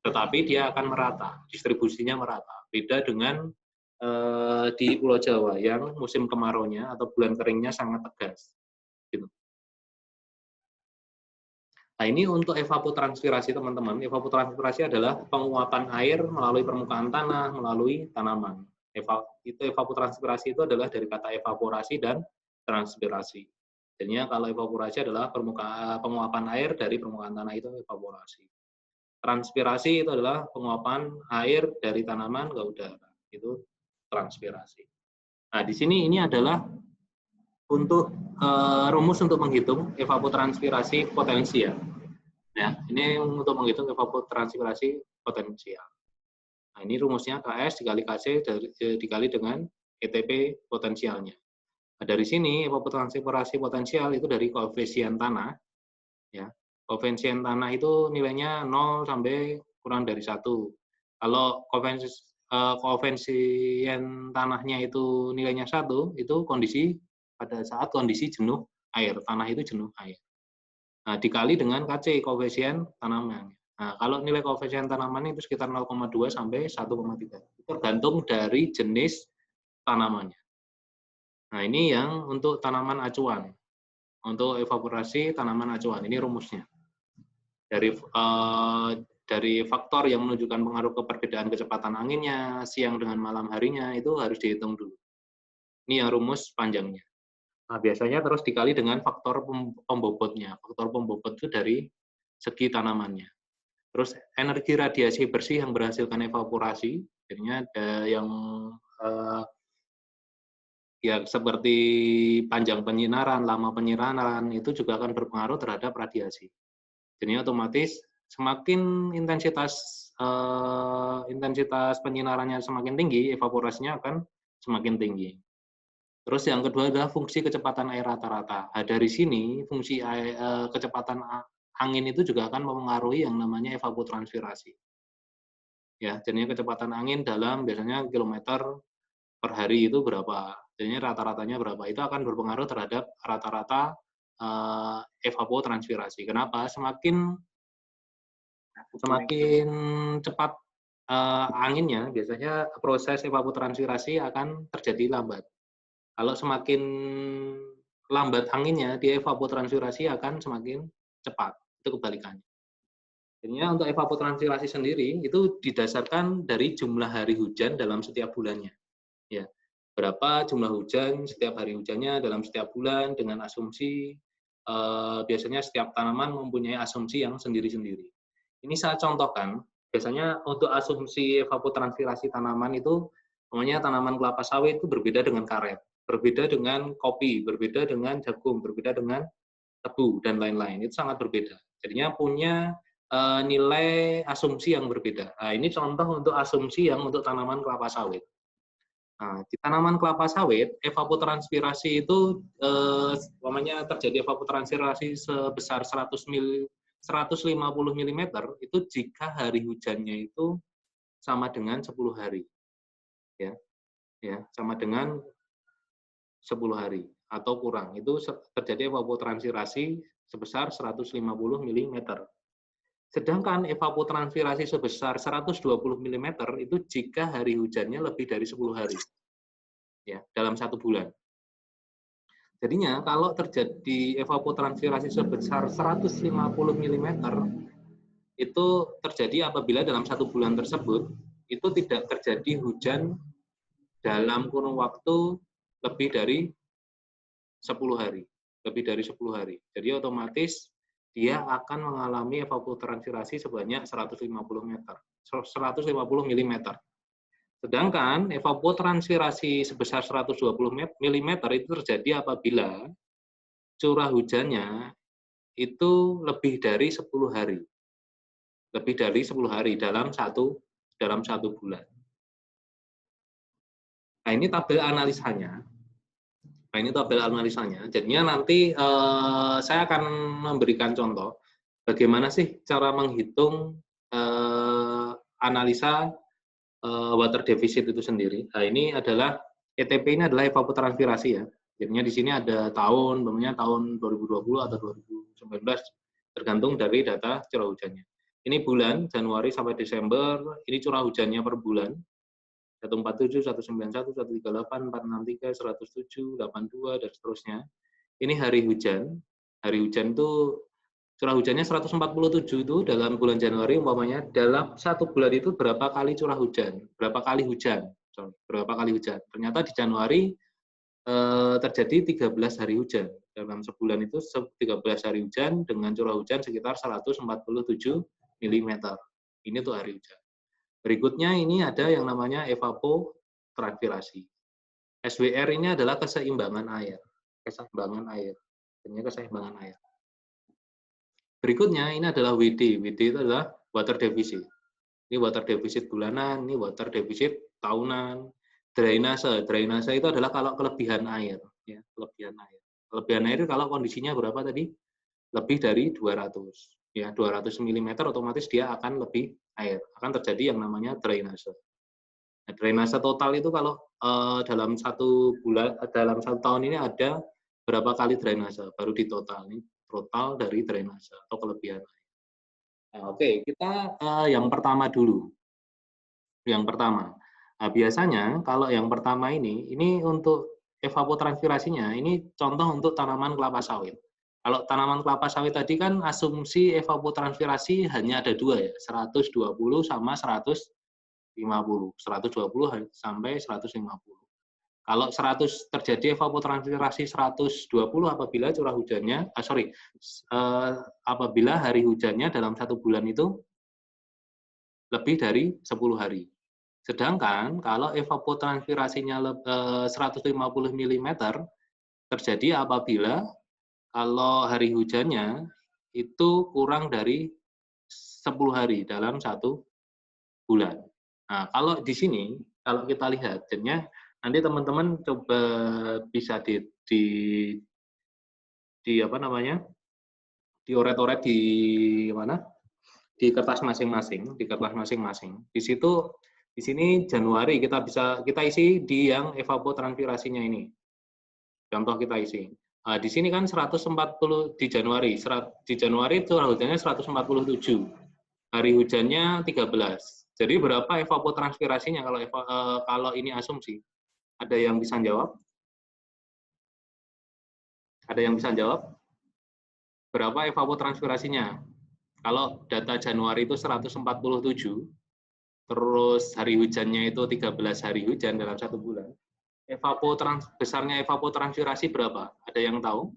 Tetapi dia akan merata, distribusinya merata. Beda dengan di Pulau Jawa yang musim kemaraunya atau bulan keringnya sangat tegas. Gitu. Nah, ini untuk evapotranspirasi, teman-teman. Evapotranspirasi adalah penguapan air melalui permukaan tanah, melalui tanaman. Evapotranspirasi itu adalah dari kata evaporasi dan transpirasi. Jadinya kalau evaporasi adalah penguapan air dari permukaan tanah, itu evaporasi. Transpirasi itu adalah penguapan air dari tanaman ke udara. Itu transpirasi. Nah, di sini ini adalah untuk rumus untuk menghitung evapotranspirasi potensial. Ya, ini untuk menghitung evapotranspirasi potensial. Nah, ini rumusnya KS dikali KC dikali dengan ETP potensialnya. Nah, dari sini evapotranspirasi potensial itu dari koefisien tanah. Ya, koefisien tanah itu nilainya 0 sampai kurang dari 1. Kalau koefisien tanahnya itu nilainya 1, itu pada saat kondisi jenuh air, tanah itu jenuh air. Nah, dikali dengan KC, koefisien tanaman. Nah, kalau nilai koefisien tanaman itu sekitar 0,2 sampai 1,3. Tergantung dari jenis tanamannya. Nah, ini yang untuk tanaman acuan. Untuk evaporasi tanaman acuan, ini rumusnya. Dari faktor yang menunjukkan pengaruh ke perbedaan kecepatan anginnya, siang dengan malam harinya, itu harus dihitung dulu. Ini yang rumus panjangnya. Nah, biasanya terus dikali dengan faktor pembobotnya. Faktor pembobot itu dari segi tanamannya. Terus energi radiasi bersih yang berhasilkan evaporasi, jadinya ada yang ya seperti panjang penyinaran, lama penyinaran, itu juga akan berpengaruh terhadap radiasi. Jadi otomatis semakin intensitas penyinarannya semakin tinggi, evaporasinya akan semakin tinggi. Terus yang kedua adalah fungsi kecepatan air rata-rata. Nah, dari sini fungsi kecepatan angin itu juga akan mempengaruhi yang namanya evapotranspirasi. Ya, jadinya kecepatan angin dalam biasanya kilometer per hari itu berapa, jadinya rata-ratanya berapa, itu akan berpengaruh terhadap rata-rata evapotranspirasi. Kenapa? Semakin cepat anginnya, biasanya proses evapotranspirasi akan terjadi lambat. Kalau semakin lambat anginnya, dia evapotranspirasi akan semakin cepat. Itu kebalikannya. Jadinya untuk evapotranspirasi sendiri itu didasarkan dari jumlah hari hujan dalam setiap bulannya. Ya, berapa jumlah hujan setiap hari hujannya dalam setiap bulan dengan asumsi biasanya setiap tanaman mempunyai asumsi yang sendiri-sendiri. Ini saya contohkan. Biasanya untuk asumsi evapotranspirasi tanaman itu, namanya tanaman kelapa sawit itu berbeda dengan karet, berbeda dengan kopi, berbeda dengan jagung, berbeda dengan tebu dan lain-lain. Itu sangat berbeda. Jadinya punya nilai asumsi yang berbeda. Nah, ini contoh untuk asumsi yang untuk tanaman kelapa sawit. Nah, di tanaman kelapa sawit, evapotranspirasi itu terjadi evapotranspirasi sebesar 150 mm itu jika hari hujannya itu sama dengan 10 hari. Ya, sama dengan 10 hari atau kurang. Itu terjadi evapotranspirasi sebesar 150 mm. Sedangkan evapotranspirasi sebesar 120 mm itu jika hari hujannya lebih dari 10 hari. Ya, dalam 1 bulan. Jadinya kalau terjadi evapotranspirasi sebesar 150 mm itu terjadi apabila dalam 1 bulan tersebut itu tidak terjadi hujan dalam kurun waktu lebih dari 10 hari. Lebih dari 10 hari. Jadi otomatis dia akan mengalami evapotranspirasi sebanyak 150 mm. Sedangkan evapotranspirasi sebesar 120 mm itu terjadi apabila curah hujannya itu lebih dari 10 hari. Lebih dari 10 hari dalam satu bulan. Nah, ini tabel analisanya. Jadinya nanti saya akan memberikan contoh bagaimana sih cara menghitung analisa water deficit itu sendiri. Nah, ini adalah ETP ini adalah evapotranspirasi ya. Jadinya di sini ada tahun, tahun 2020 atau 2019 tergantung dari data curah hujannya. Ini bulan Januari sampai Desember, ini curah hujannya per bulan. 147, 191, 138, 463, 107, 82, dan seterusnya. Ini hari hujan. Hari hujan itu, curah hujannya 147 itu dalam bulan Januari, umpamanya dalam 1 bulan itu berapa kali curah hujan? Berapa kali hujan? Ternyata di Januari terjadi 13 hari hujan. Dalam sebulan itu 13 hari hujan dengan curah hujan sekitar 147 mm. Ini tuh hari hujan. Berikutnya ini ada yang namanya evapotranspirasi. SWR ini adalah keseimbangan air. Keseimbangan air. Berikutnya ini adalah WD. WD itu adalah water deficit. Ini water deficit bulanan, ini water deficit tahunan. Drainase. Drainase itu adalah kalau kelebihan air. Ya, kelebihan air. Kelebihan air kalau kondisinya berapa tadi? Lebih dari 200. Ya, 200 mm otomatis dia akan lebih air. Akan terjadi yang namanya drainase. Nah, drainase total itu kalau dalam 1 bulan, dalam 1 tahun ini ada berapa kali drainase? Baru di total. Ini total dari drainase atau kelebihan air. Nah, oke, kita yang pertama dulu. Yang pertama. Nah, biasanya kalau yang pertama ini untuk evapotranspirasinya, ini contoh untuk tanaman kelapa sawit. Kalau tanaman kelapa sawit tadi kan asumsi evapotranspirasi hanya ada 2 ya, 120 sama 150. 120 sampai 150. Kalau 100 terjadi evapotranspirasi 120 apabila curah hujannya, apabila hari hujannya dalam 1 bulan itu lebih dari 10 hari. Sedangkan kalau evapotranspirasinya 150 mm terjadi apabila kalau hari hujannya itu kurang dari 10 hari dalam 1 bulan. Nah, kalau di sini, kalau kita lihat, jadinya nanti teman-teman coba bisa di apa namanya, dioret-oret di mana? Di kertas masing-masing, di kertas masing-masing. Di situ, di sini Januari kita isi di yang evapotranspirasinya ini. Contoh kita isi. Di sini kan 140 di Januari curah hujannya 147. Hari hujannya 13. Jadi berapa evapotranspirasinya kalau ini asumsi? Ada yang bisa jawab? Ada yang bisa jawab? Berapa evapotranspirasinya? Kalau data Januari itu 147, terus hari hujannya itu 13 hari hujan dalam 1 bulan. Besarnya evapotranspirasi berapa? Ada yang tahu?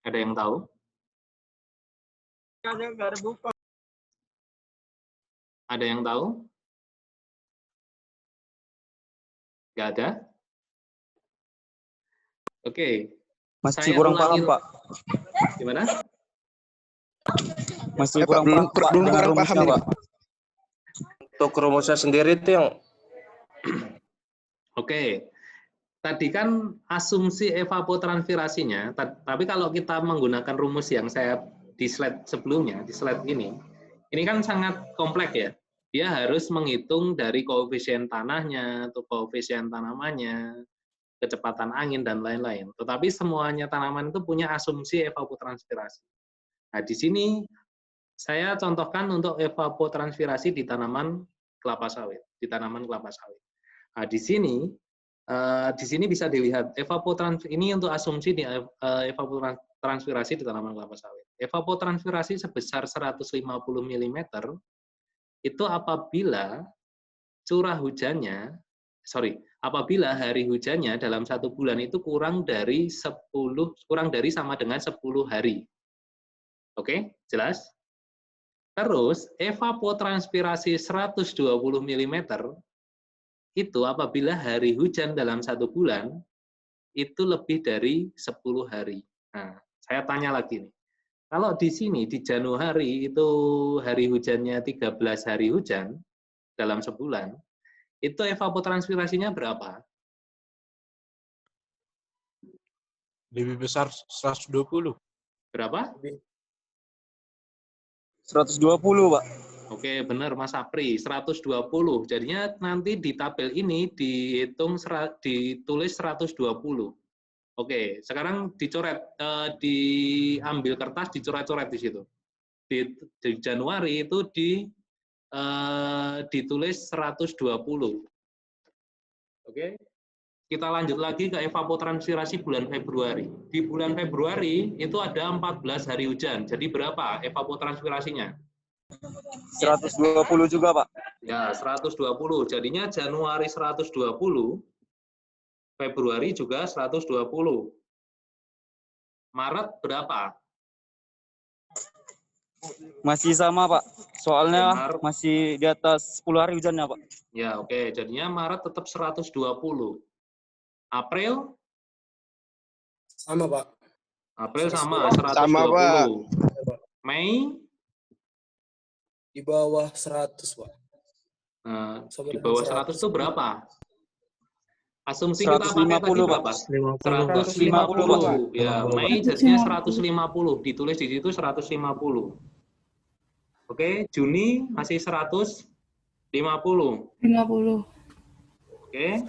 Ada yang tahu? Ada yang tahu? Nggak ada? Oke. Masih kurang paham, Pak. Gimana? Masih kurang paham, Pak. Belum paham, Pak. Untuk rumusnya sendiri itu yang Oke. Tadi kan asumsi evapotranspirasinya, tapi kalau kita menggunakan rumus yang saya di slide sebelumnya, di slide ini kan sangat kompleks ya. Dia harus menghitung dari koefisien tanahnya, atau koefisien tanamannya, kecepatan angin, dan lain-lain. Tetapi semuanya tanaman itu punya asumsi evapotranspirasi. Nah, di sini saya contohkan untuk evapotranspirasi di tanaman kelapa sawit. Nah, di sini bisa dilihat ini untuk asumsi di evapotranspirasi di tanaman kelapa sawit. Evapotranspirasi sebesar 150 mm itu apabila apabila hari hujannya dalam 1 bulan itu kurang dari sama dengan 10 hari. Oke, jelas? Terus evapotranspirasi 120 mm itu apabila hari hujan dalam 1 bulan itu lebih dari 10 hari. Nah, saya tanya lagi nih. Kalau di sini di Januari itu hari hujannya 13 hari hujan dalam sebulan, itu evapotranspirasinya berapa? Lebih besar 120. Berapa? 120, Pak. Oke, benar Mas Apri, 120. Jadinya nanti di tabel ini ditulis 120. Oke, sekarang dicoret, diambil kertas, dicoret-coret di situ. Di Januari itu ditulis 120. Oke, kita lanjut lagi ke evapotranspirasi bulan Februari. Di bulan Februari itu ada 14 hari hujan. Jadi berapa evapotranspirasinya? 120 juga, Pak. Ya, 120. Jadinya Januari 120, Februari juga 120. Maret berapa? Masih sama, Pak. Soalnya masih di atas 10 hari hujannya, Pak. Ya, oke. Jadinya Maret tetap 120. April? Sama, Pak. April sama, 120. Sama, Pak. Mei? Di bawah 100, Pak. Nah, di bawah 100 itu berapa? Asumsi kita pakai tadi 150, berapa? 150. 150. Ya, Mei jadinya 150. Ditulis di situ 150. Oke, Juni masih 150. 50. Oke,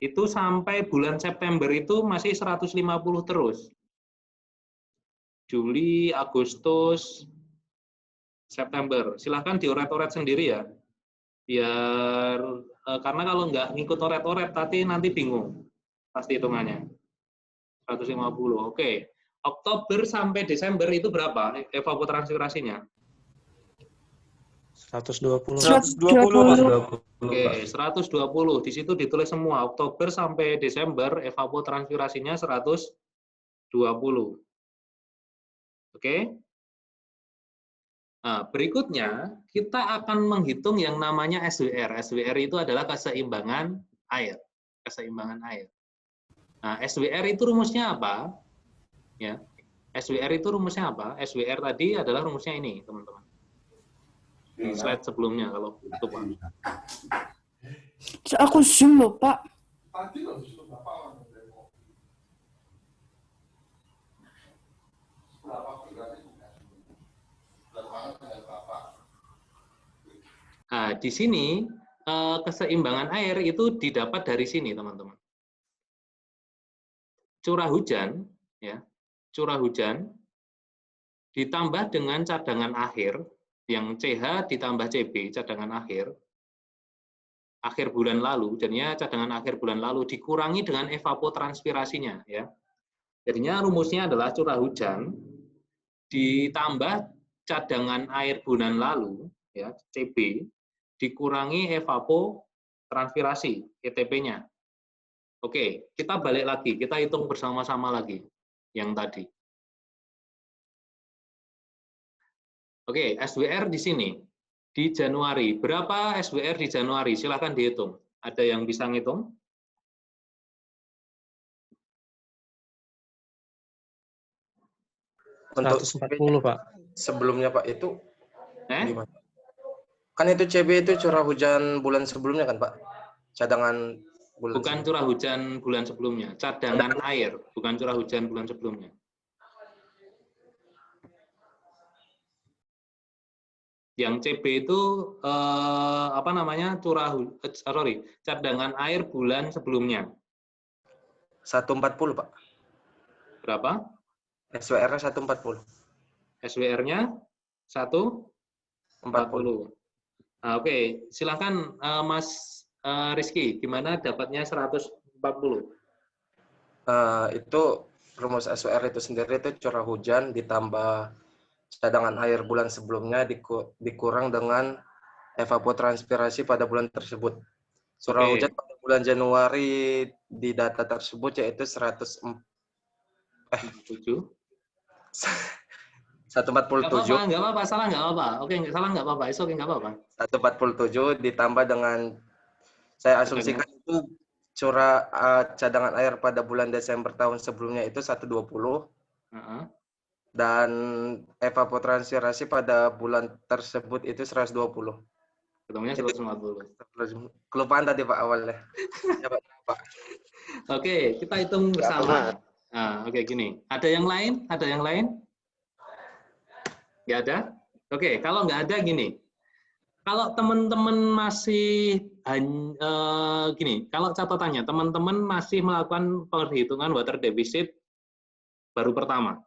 itu sampai bulan September itu masih 150 terus. Juli, Agustus, September. Silahkan dioret-oret sendiri ya. Biar karena kalau nggak ngikut oret-oret nanti bingung pasti hitungannya. 150. Oke. Oktober sampai Desember itu berapa evapotranspirasinya? 120. 120. Oke, 120. Di situ ditulis semua. Oktober sampai Desember evapotranspirasinya 120. Oke. Nah, berikutnya kita akan menghitung yang namanya SWR. SWR itu adalah keseimbangan air. Keseimbangan air. Nah, SWR itu rumusnya apa? Ya. SWR itu rumusnya apa? SWR tadi adalah rumusnya ini, teman-teman. Di slide sebelumnya, kalau itu, Pak. Aku Zoom loh, Pak. Nah, di sini keseimbangan air itu didapat dari sini, teman-teman. Curah hujan, ya, curah hujan ditambah dengan cadangan akhir, yang CH ditambah CB, cadangan akhir bulan lalu, jadinya cadangan akhir bulan lalu dikurangi dengan evapotranspirasinya, ya. Jadinya rumusnya adalah curah hujan ditambah cadangan air bulan lalu, ya, CB, dikurangi evapotranspirasi, ETP-nya. Oke, kita balik lagi, kita hitung bersama-sama lagi yang tadi. Oke, SWR di sini. Di Januari, berapa SWR di Januari? Silahkan dihitung. Ada yang bisa ngitung? Untuk 140, Pak. sebelumnya, Pak, itu gimana? Kan itu CB itu curah hujan bulan sebelumnya kan, Pak? Cadangan bulan Bukan curah hujan bulan sebelumnya, cadangan air, bukan curah hujan bulan sebelumnya. Yang CB itu apa namanya? Cadangan air bulan sebelumnya. 140, Pak. Berapa? SWR-nya 140. SWR-nya 140. Nah, oke, silakan Mas Rizky, gimana dapatnya 140? Itu rumus SWR itu sendiri itu curah hujan ditambah cadangan air bulan sebelumnya dikurang dengan evapotranspirasi pada bulan tersebut. Curah hujan pada bulan Januari di data tersebut yaitu 147. Nggak apa-apa, salah nggak apa-apa. Oke, salah nggak apa-apa, oke nggak apa-apa. 147 ditambah dengan, saya asumsikan itu curah cadangan air pada bulan Desember tahun sebelumnya itu 120. Dan evapotranspirasi pada bulan tersebut itu 120. Ketemunya 140. Kelupaan tadi, Pak, awalnya. Ya, Pak. Oke, kita hitung bersama. Nah, oke, gini. Ada yang lain? Ada yang lain? Nggak ada? Oke, kalau nggak ada gini. Kalau teman-teman masih gini, kalau catatannya teman-teman masih melakukan perhitungan water deficit baru pertama,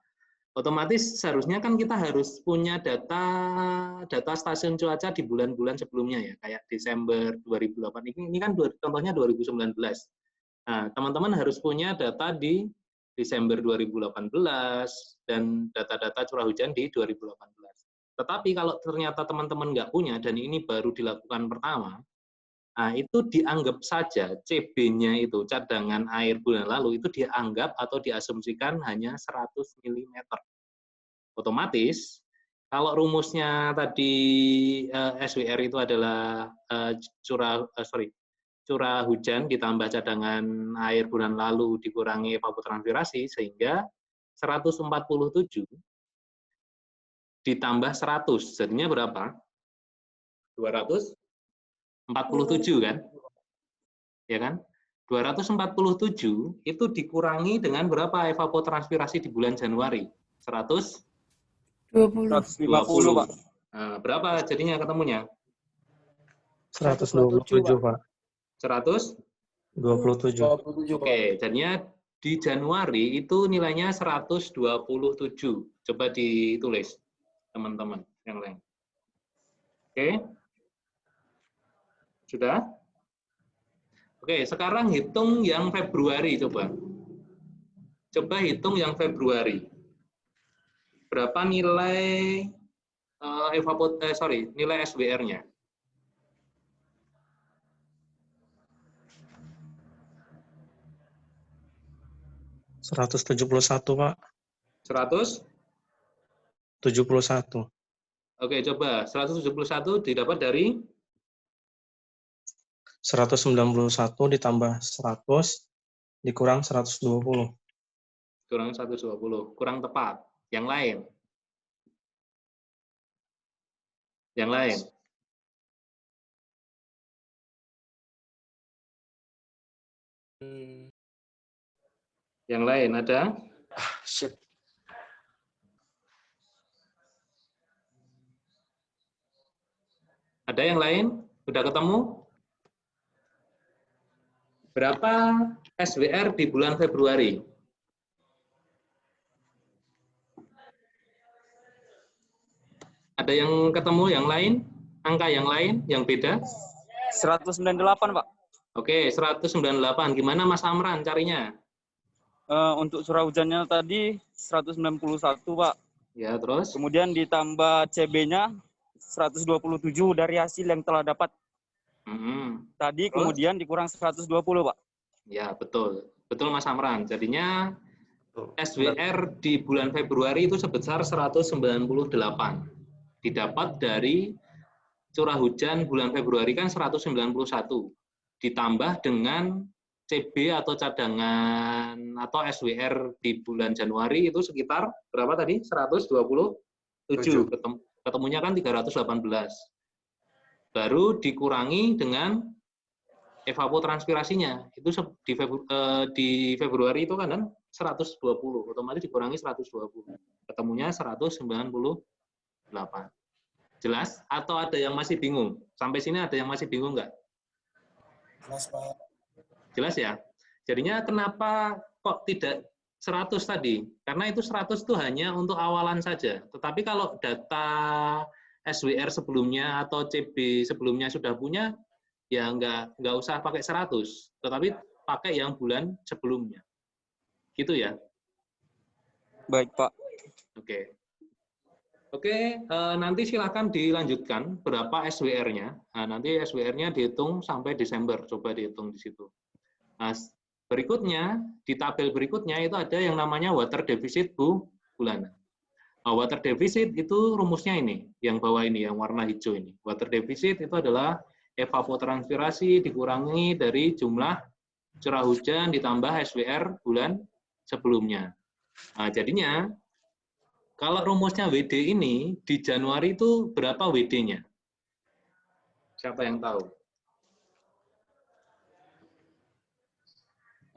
otomatis seharusnya kan kita harus punya data stasiun cuaca di bulan-bulan sebelumnya ya, kayak Desember 2008. Ini kan contohnya 2019. Nah, teman-teman harus punya data di Desember 2018 dan data-data curah hujan di 2018. Tetapi kalau ternyata teman-teman nggak punya dan ini baru dilakukan pertama, nah itu dianggap saja CB-nya itu, cadangan air bulan lalu, itu dianggap atau diasumsikan hanya 100 mm. Otomatis, kalau rumusnya tadi SWR itu adalah curah hujan ditambah cadangan air bulan lalu dikurangi evapotranspirasi, sehingga 147 ditambah 100, jadinya berapa? 247 kan? Ya kan? 247 itu dikurangi dengan berapa evapotranspirasi di bulan Januari? 150, Pak. Nah, berapa jadinya ketemunya? 127, Pak. 127. Oke, jadinya di Januari itu nilainya 127. Coba ditulis, teman-teman yang lain. Oke. Sudah? Oke, sekarang hitung yang Februari coba. Coba hitung yang Februari. Berapa nilai nilai SWR-nya? $171, Pak. 171. Oke, coba 171 didapat dari 191 ditambah 100 dikurang 120. Kurang 120. Kurang tepat. Yang lain? Yang lain? Yang lain ada? Shit. Ada yang lain? Udah ketemu? Berapa SWR di bulan Februari? Ada yang ketemu yang lain? Angka yang lain yang beda? 198, Pak. Oke, 198. Gimana Mas Amran carinya? Untuk curah hujannya tadi 191, Pak. Ya, terus? Kemudian ditambah CB-nya 127 dari hasil yang telah dapat. Tadi Terus? kemudian dikurang 120, Pak. Ya, betul. Betul Mas Amran. Jadinya SWR di bulan Februari itu sebesar 198. Didapat dari curah hujan bulan Februari kan 191. Ditambah dengan CB atau cadangan atau SWR di bulan Januari itu sekitar berapa tadi? 127. Ketemunya kan 318. Baru dikurangi dengan evapotranspirasinya. Itu di Februari itu kan 120. Otomatis dikurangi 120. Ketemunya 198. Jelas? Atau ada yang masih bingung? Sampai sini ada yang masih bingung nggak? Jelas, Pak. Jelas ya? Jadinya kenapa kok tidak 100 tadi? Karena itu 100 itu hanya untuk awalan saja. Tetapi kalau data SWR sebelumnya atau CB sebelumnya sudah punya, ya nggak usah pakai 100. Tetapi pakai yang bulan sebelumnya. Gitu ya? Baik, Pak. Oke, nanti silakan dilanjutkan berapa SWR-nya. Nah, nanti SWR-nya dihitung sampai Desember. Coba dihitung di situ. Nah, berikutnya, di tabel berikutnya itu ada yang namanya water deficit bulanan. Nah, water deficit itu rumusnya ini, yang bawah ini, yang warna hijau ini. Water deficit itu adalah evapotranspirasi dikurangi dari jumlah curah hujan ditambah SWR bulan sebelumnya. Nah, jadinya, kalau rumusnya WD ini, di Januari itu berapa WD-nya? Siapa yang tahu?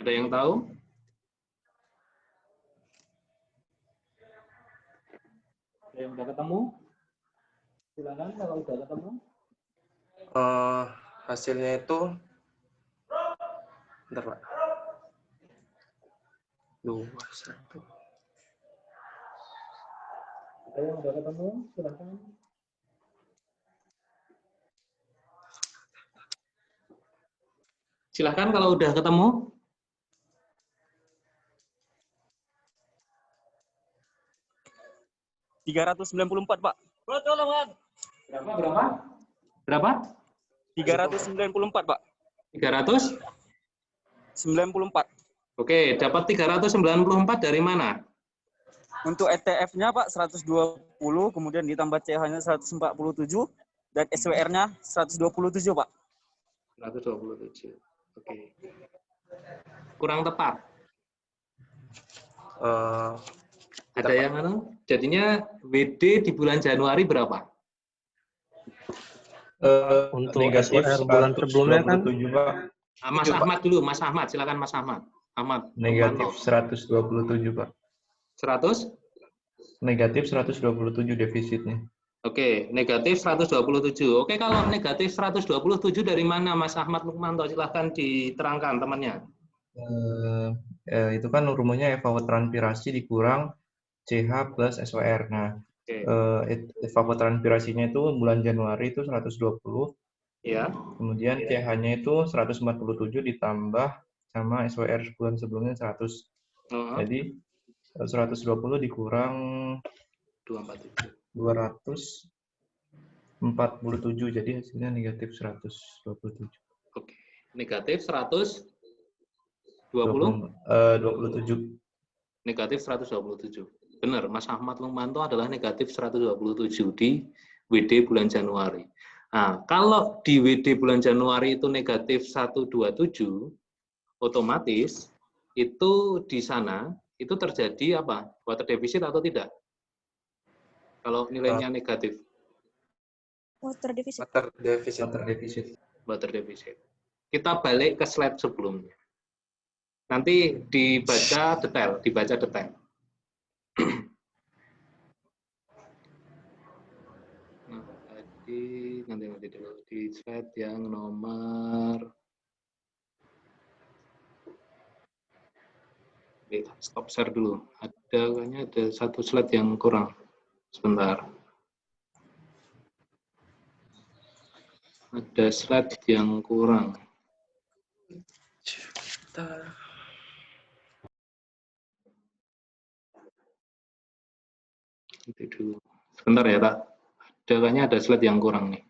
Ada yang tahu? Ada yang udah ketemu? Silakan kalau udah ketemu. Hasilnya itu, bentar Pak. 21. Ada yang udah ketemu? Silakan. Silakan kalau udah ketemu. .394, Pak. Berapa? 394, Pak. 394. 94. Oke, dapat 394 dari mana? Untuk ETF-nya, Pak, 120, kemudian ditambah CH-nya 147, dan SWR-nya 127, Pak. 127. Oke. Kurang tepat. Ada yang jadinya WD di bulan Januari berapa? Untuk negatif bulan sebelumnya kan Mas Ahmad dulu, Mas Ahmad, silakan Mas Ahmad. negatif 127, Pak. 100? Negatif 127 defisitnya. Oke, negatif 127. Oke, kalau negatif 127 dari mana Mas Ahmad Lukmanto? Silahkan diterangkan temannya. Itu kan rumusnya evapotranspirasi dikurang CH plus SWR. Nah, evapotranspirasinya itu bulan Januari itu 120. Ya. Kemudian CH-nya itu 147 ditambah sama SWR bulan sebelumnya 100. Jadi 120 dikurang 247. Jadi hasilnya negatif 127. Oke. Negatif 127. Negatif 127. Benar, Mas Ahmad Lukmanto adalah negatif 127 di WD bulan Januari. Nah, kalau di WD bulan Januari itu negatif 127, otomatis itu di sana itu terjadi apa? Water deficit atau tidak? Kalau nilainya negatif. Water deficit. Water deficit. Water deficit. Water deficit. Kita balik ke slide sebelumnya. Nanti dibaca detail. Nah, nanti dulu di slide yang nomor. Oke, stop share dulu. Kayaknya ada satu slide yang kurang. Sebentar. Ada slide yang kurang. Itu dulu. Sebentar ya, Pak. Kayaknya ada slide yang kurang nih.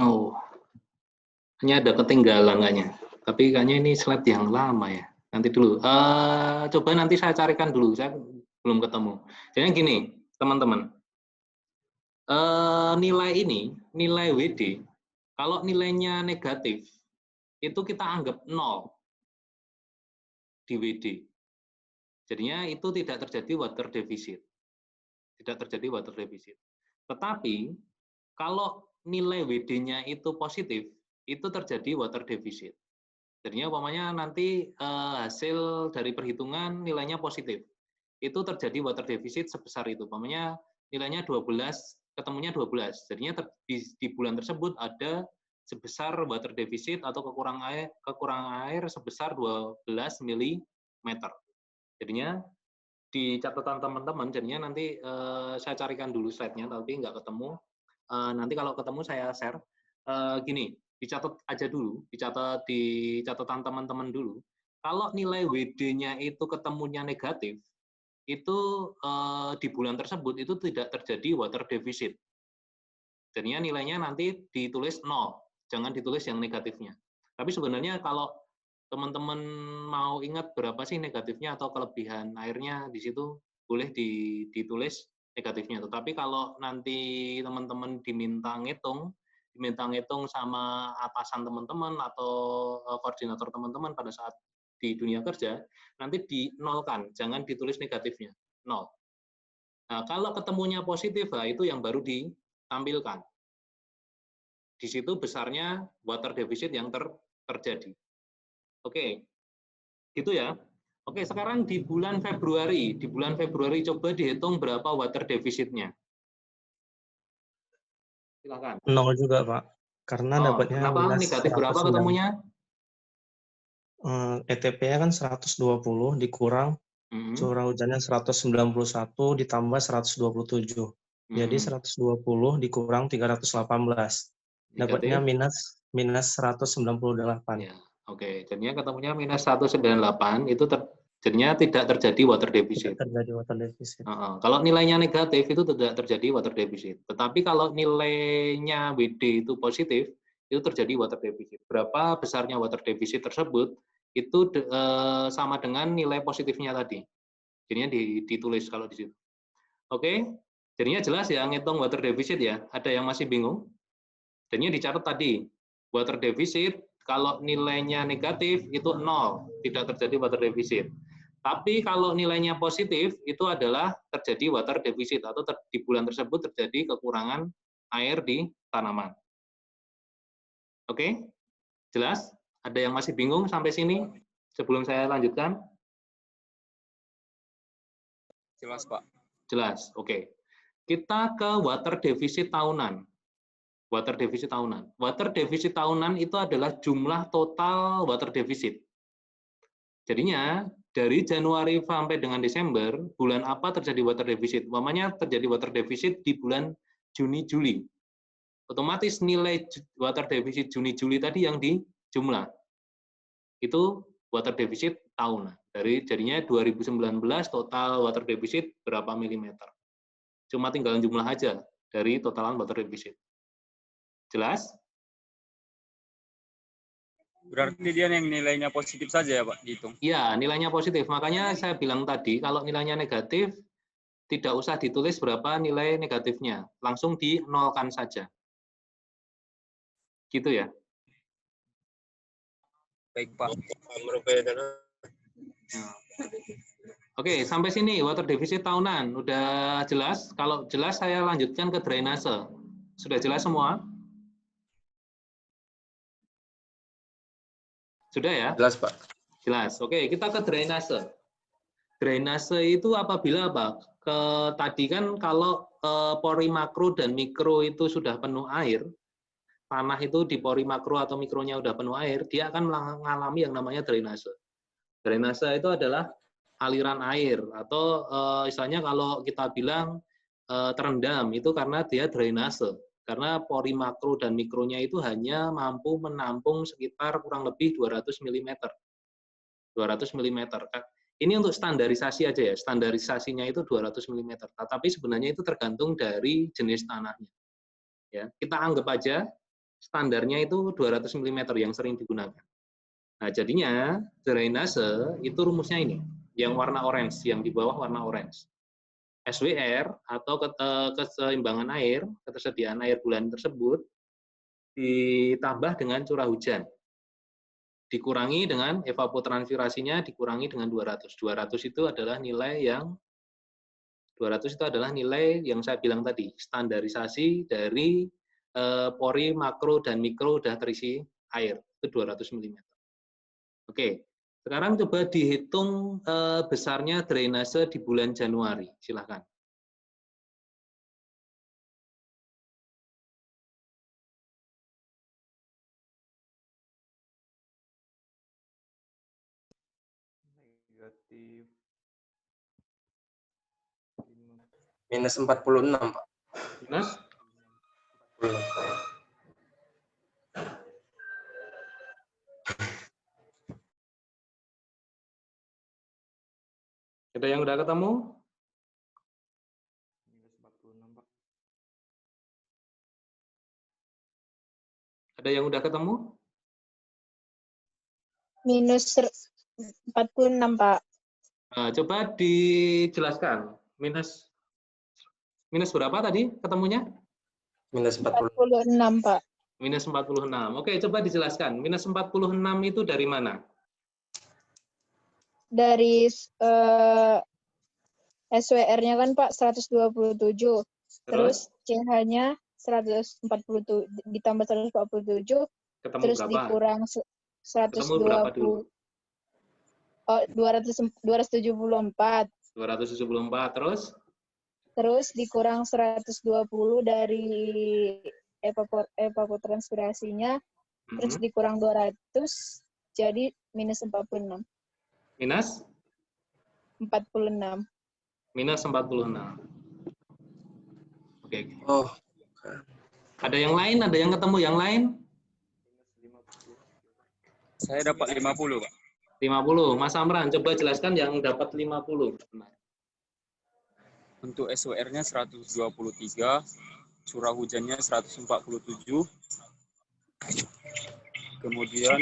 Oh, hanya ada ketinggalan kayaknya. Tapi kayaknya ini slide yang lama ya. Nanti dulu. Coba nanti saya carikan dulu. Saya belum ketemu. Jadi gini, teman-teman. Nilai ini, nilai WD, kalau nilainya negatif, itu kita anggap 0 di WD. Jadinya itu tidak terjadi water deficit. Tidak terjadi water deficit. Tetapi, kalau nilai WD-nya itu positif, itu terjadi water deficit. Jadinya umpamanya nanti hasil dari perhitungan nilainya positif. Itu terjadi water deficit sebesar itu. Umpamanya nilainya 12, ketemunya 12. Jadinya di bulan tersebut ada sebesar water deficit atau kekurangan air sebesar 12 mm. Jadinya di catatan teman-teman, jadinya nanti saya carikan dulu slide-nya, tapi nggak ketemu. Nanti kalau ketemu saya share. Gini, dicatat aja dulu, dicatat di catatan teman-teman dulu. Kalau nilai WD-nya itu ketemunya negatif, itu di bulan tersebut itu tidak terjadi water deficit. Jadinya nilainya nanti ditulis 0, jangan ditulis yang negatifnya. Tapi sebenarnya kalau teman-teman mau ingat berapa sih negatifnya atau kelebihan airnya di situ, boleh ditulis negatifnya. Tetapi kalau nanti teman-teman diminta ngitung sama atasan teman-teman atau koordinator teman-teman pada saat di dunia kerja, nanti dinolkan, jangan ditulis negatifnya, 0. Nah, kalau ketemunya positif, itu yang baru ditampilkan. Di situ besarnya water deficit yang terjadi. Oke, gitu ya. Oke, sekarang di bulan Februari coba dihitung berapa water defisitnya. Silakan. 0 juga, Pak. Karena dapatnya kenapa negatif berapa ketemunya? ETP-nya kan 120 dikurang curah hujannya 191 ditambah 127. Jadi 120 dikurang 318. Dapatnya minus 198. Ya, oke. Jadinya ketemunya minus 198 itu jadinya tidak terjadi water deficit. Tidak terjadi water deficit. Kalau nilainya negatif itu tidak terjadi water deficit. Tetapi kalau nilainya WD itu positif, itu terjadi water deficit. Berapa besarnya water deficit tersebut itu sama dengan nilai positifnya tadi. Jadinya ditulis kalau di situ. Oke, jadinya jelas ya ngitung water deficit ya. Ada yang masih bingung? Jadinya dicatat tadi, water deficit kalau nilainya negatif itu 0, tidak terjadi water deficit. Tapi kalau nilainya positif itu adalah terjadi water deficit atau di bulan tersebut terjadi kekurangan air di tanaman. Oke, jelas? Ada yang masih bingung sampai sini sebelum saya lanjutkan? Jelas, Pak. Jelas, oke. Kita ke water deficit tahunan. Water deficit tahunan. Water deficit tahunan itu adalah jumlah total water deficit. Jadinya, dari Januari sampai dengan Desember, bulan apa terjadi water deficit? Umpamanya terjadi water deficit di bulan Juni-Juli. Otomatis nilai water deficit Juni-Juli tadi yang dijumlah. Itu water deficit tahunan. Jadinya 2019 total water deficit berapa milimeter. Cuma tinggal jumlah aja dari totalan water deficit. Jelas? Berarti dia yang nilainya positif saja ya, Pak, dihitung? Iya, nilainya positif. Makanya saya bilang tadi, kalau nilainya negatif, tidak usah ditulis berapa nilai negatifnya. Langsung dinolkan saja. Gitu ya? Baik, Pak. Oke, sampai sini water deficit tahunan. Udah jelas? Kalau jelas, saya lanjutkan ke drainase. Sudah jelas semua? Sudah ya? Jelas, Pak. Jelas. Oke, kita ke drainase. Drainase itu apabila apa? Tadi kan kalau pori makro dan mikro itu sudah penuh air, tanah itu di pori makro atau mikronya udah penuh air, dia akan mengalami yang namanya drainase. Drainase itu adalah aliran air atau istilahnya kalau kita bilang terendam itu karena dia drainase. Karena pori makro dan mikronya itu hanya mampu menampung sekitar kurang lebih 200 mm. 200 mm. Ini untuk standarisasi aja ya. Standarisasinya itu 200 mm. Tetapi sebenarnya itu tergantung dari jenis tanahnya. Ya, kita anggap aja standarnya itu 200 mm yang sering digunakan. Nah, jadinya drainase itu rumusnya ini, yang warna orange, yang di bawah warna orange. SWR atau keseimbangan air, ketersediaan air bulan tersebut ditambah dengan curah hujan. Dikurangi dengan evapotranspirasinya dikurangi dengan 200. 200 itu adalah nilai yang saya bilang tadi, standarisasi dari pori makro dan mikro sudah terisi air, itu 200 mm. Oke, sekarang coba dihitung besarnya drainase di bulan Januari. Silakan. Negatif Minus 46, Pak. Minus? 46. Ada yang udah ketemu? minus 46, Pak. Ada yang udah ketemu? Minus 46, Pak. Nah, coba dijelaskan. Minus berapa tadi ketemunya? Minus 46. 46, Pak. Minus 46. Oke, coba dijelaskan. Minus 46 itu dari mana? Dari SWR-nya kan, Pak, 127. Terus CH-nya 147 ditambah 147. Ketemu Terus berapa? dikurang Ketemu berapa dulu? 274. 274 terus? Terus dikurang 120 dari evapotranspirasinya. Terus dikurang 200, jadi minus 46. Minus? 46. Minus 46. Oke. Oh. Ada yang lain? Ada yang ketemu yang lain? Saya dapat 50, Pak. 50. Mas Amran, coba jelaskan yang dapat 50. Untuk SWR-nya 123, curah hujannya 147, kemudian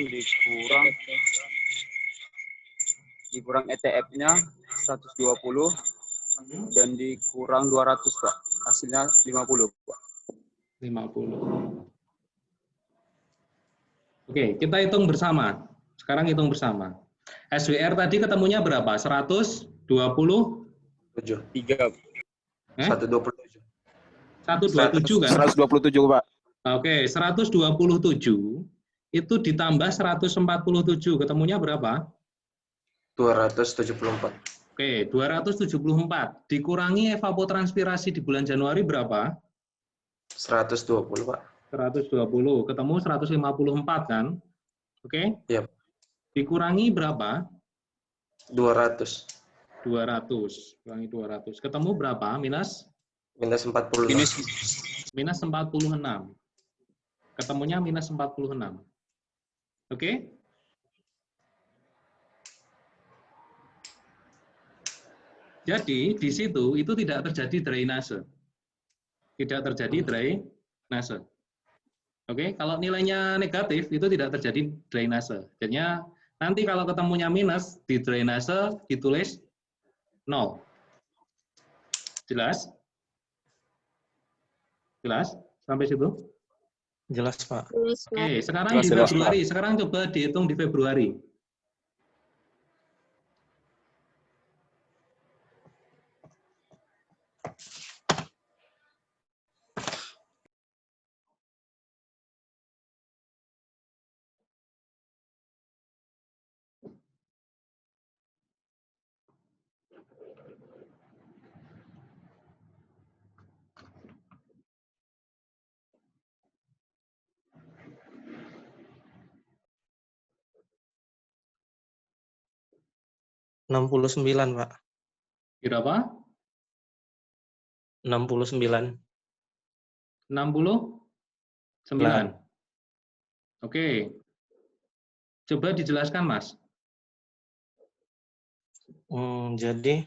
dikurang ETF-nya 120 dan dikurang 200 Pak. Hasilnya 50 Pak. 50. Oke, kita hitung bersama. Sekarang hitung bersama. SWR tadi ketemunya berapa? 127? 3. 127. 127 kan? 127 Pak. Oke, 127 itu ditambah 147. Ketemunya berapa? 274. Oke, 274. Dikurangi evapotranspirasi di bulan Januari berapa? 120 Pak. 120. Ketemu 154 kan? Oke? Iya. Dikurangi berapa? 200. 200. Kurangi 200. Ketemu berapa? Minus? Minus 40. Minus 46. Ketemunya minus 46. Oke? Jadi, di situ itu tidak terjadi drainase. Tidak terjadi drainase. Oke, kalau nilainya negatif, itu tidak terjadi drainase. Jadinya, nanti kalau ketemunya minus, di drainase ditulis 0. Jelas? Jelas? Sampai situ? Jelas, Pak. Oke, sekarang di Februari. Sekarang coba dihitung di Februari. $69, Pak. Berapa? 69. 69. Oke. Coba dijelaskan, Mas. Jadi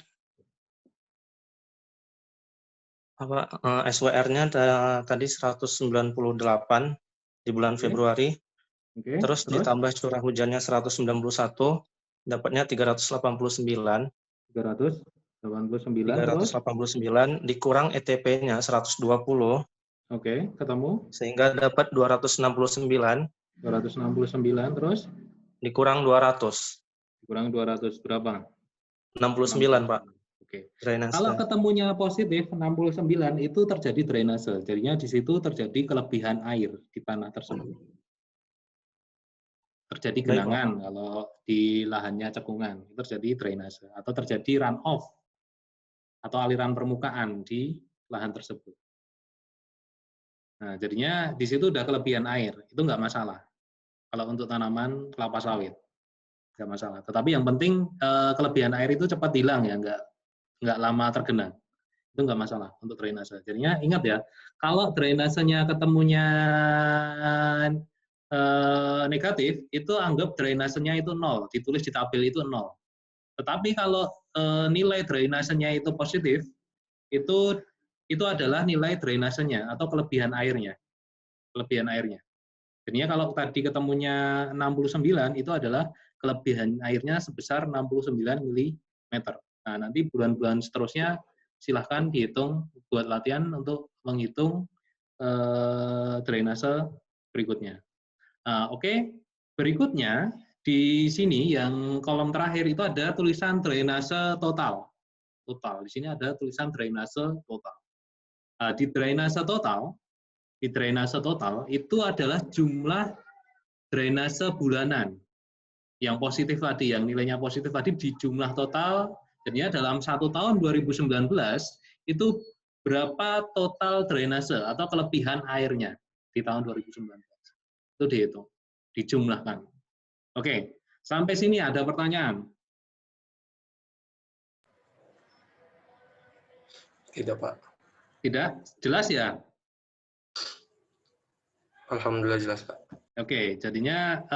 apa SWR-nya tadi 198 di bulan Februari. Terus ditambah curah hujannya 191, dapatnya 389. 389 dikurang ETP-nya 120. Oke, ketemu. Sehingga dapat 269. 269 terus dikurang 200. Dikurang 200 berapa? 69, Pak. Oke. Drainase. Kalau ketemunya positif 69 itu terjadi drainase. Jadinya di situ terjadi kelebihan air di tanah tersebut. Terjadi genangan kalau di lahannya cekungan, itu terjadi drainase atau terjadi run off atau aliran permukaan di lahan tersebut. Nah, jadinya di situ udah kelebihan air, itu nggak masalah. Kalau untuk tanaman kelapa sawit, nggak masalah. Tetapi yang penting kelebihan air itu cepat hilang ya, nggak lama tergenang. Itu nggak masalah untuk drainase. Jadinya ingat ya, kalau drainasenya ketemunya negatif, itu anggap drainasenya itu 0, ditulis di tabel itu 0. Tetapi kalau nilai drainasenya itu positif, itu adalah nilai drainasenya atau kelebihan airnya. Kelebihan airnya. Jadinya kalau tadi ketemunya 69, itu adalah kelebihan airnya sebesar 69 mm. Nah, nanti bulan-bulan seterusnya silahkan dihitung buat latihan untuk menghitung drainase berikutnya. Nah, oke. Berikutnya, di sini yang kolom terakhir itu ada tulisan drainase total. Di sini ada tulisan drainase total. Nah, di drainase total itu adalah jumlah drainase bulanan yang positif tadi, yang nilainya positif tadi di jumlah total. Jadinya dalam 1 tahun 2019 itu berapa total drainase atau kelebihan airnya di tahun 2019. Itu dihitung, dijumlahkan. Oke, sampai sini ada pertanyaan? Tidak, Pak. Tidak? Jelas ya? Alhamdulillah jelas, Pak. Oke, jadinya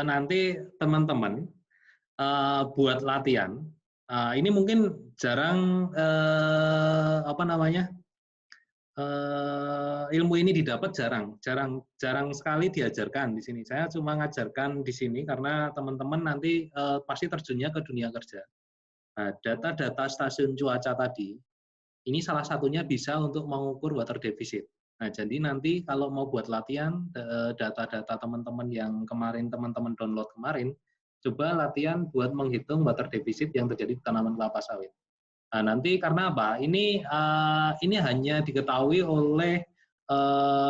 nanti teman-teman buat latihan. Ini mungkin jarang ilmu ini didapat jarang sekali diajarkan di sini. Saya cuma ngajarkan di sini karena teman-teman nanti pasti terjunnya ke dunia kerja. Nah, data-data stasiun cuaca tadi, ini salah satunya bisa untuk mengukur water deficit. Nah, jadi nanti kalau mau buat latihan, data-data teman-teman yang kemarin teman-teman download kemarin, coba latihan buat menghitung water deficit yang terjadi di tanaman kelapa sawit. Nah, nanti karena apa? Ini hanya diketahui oleh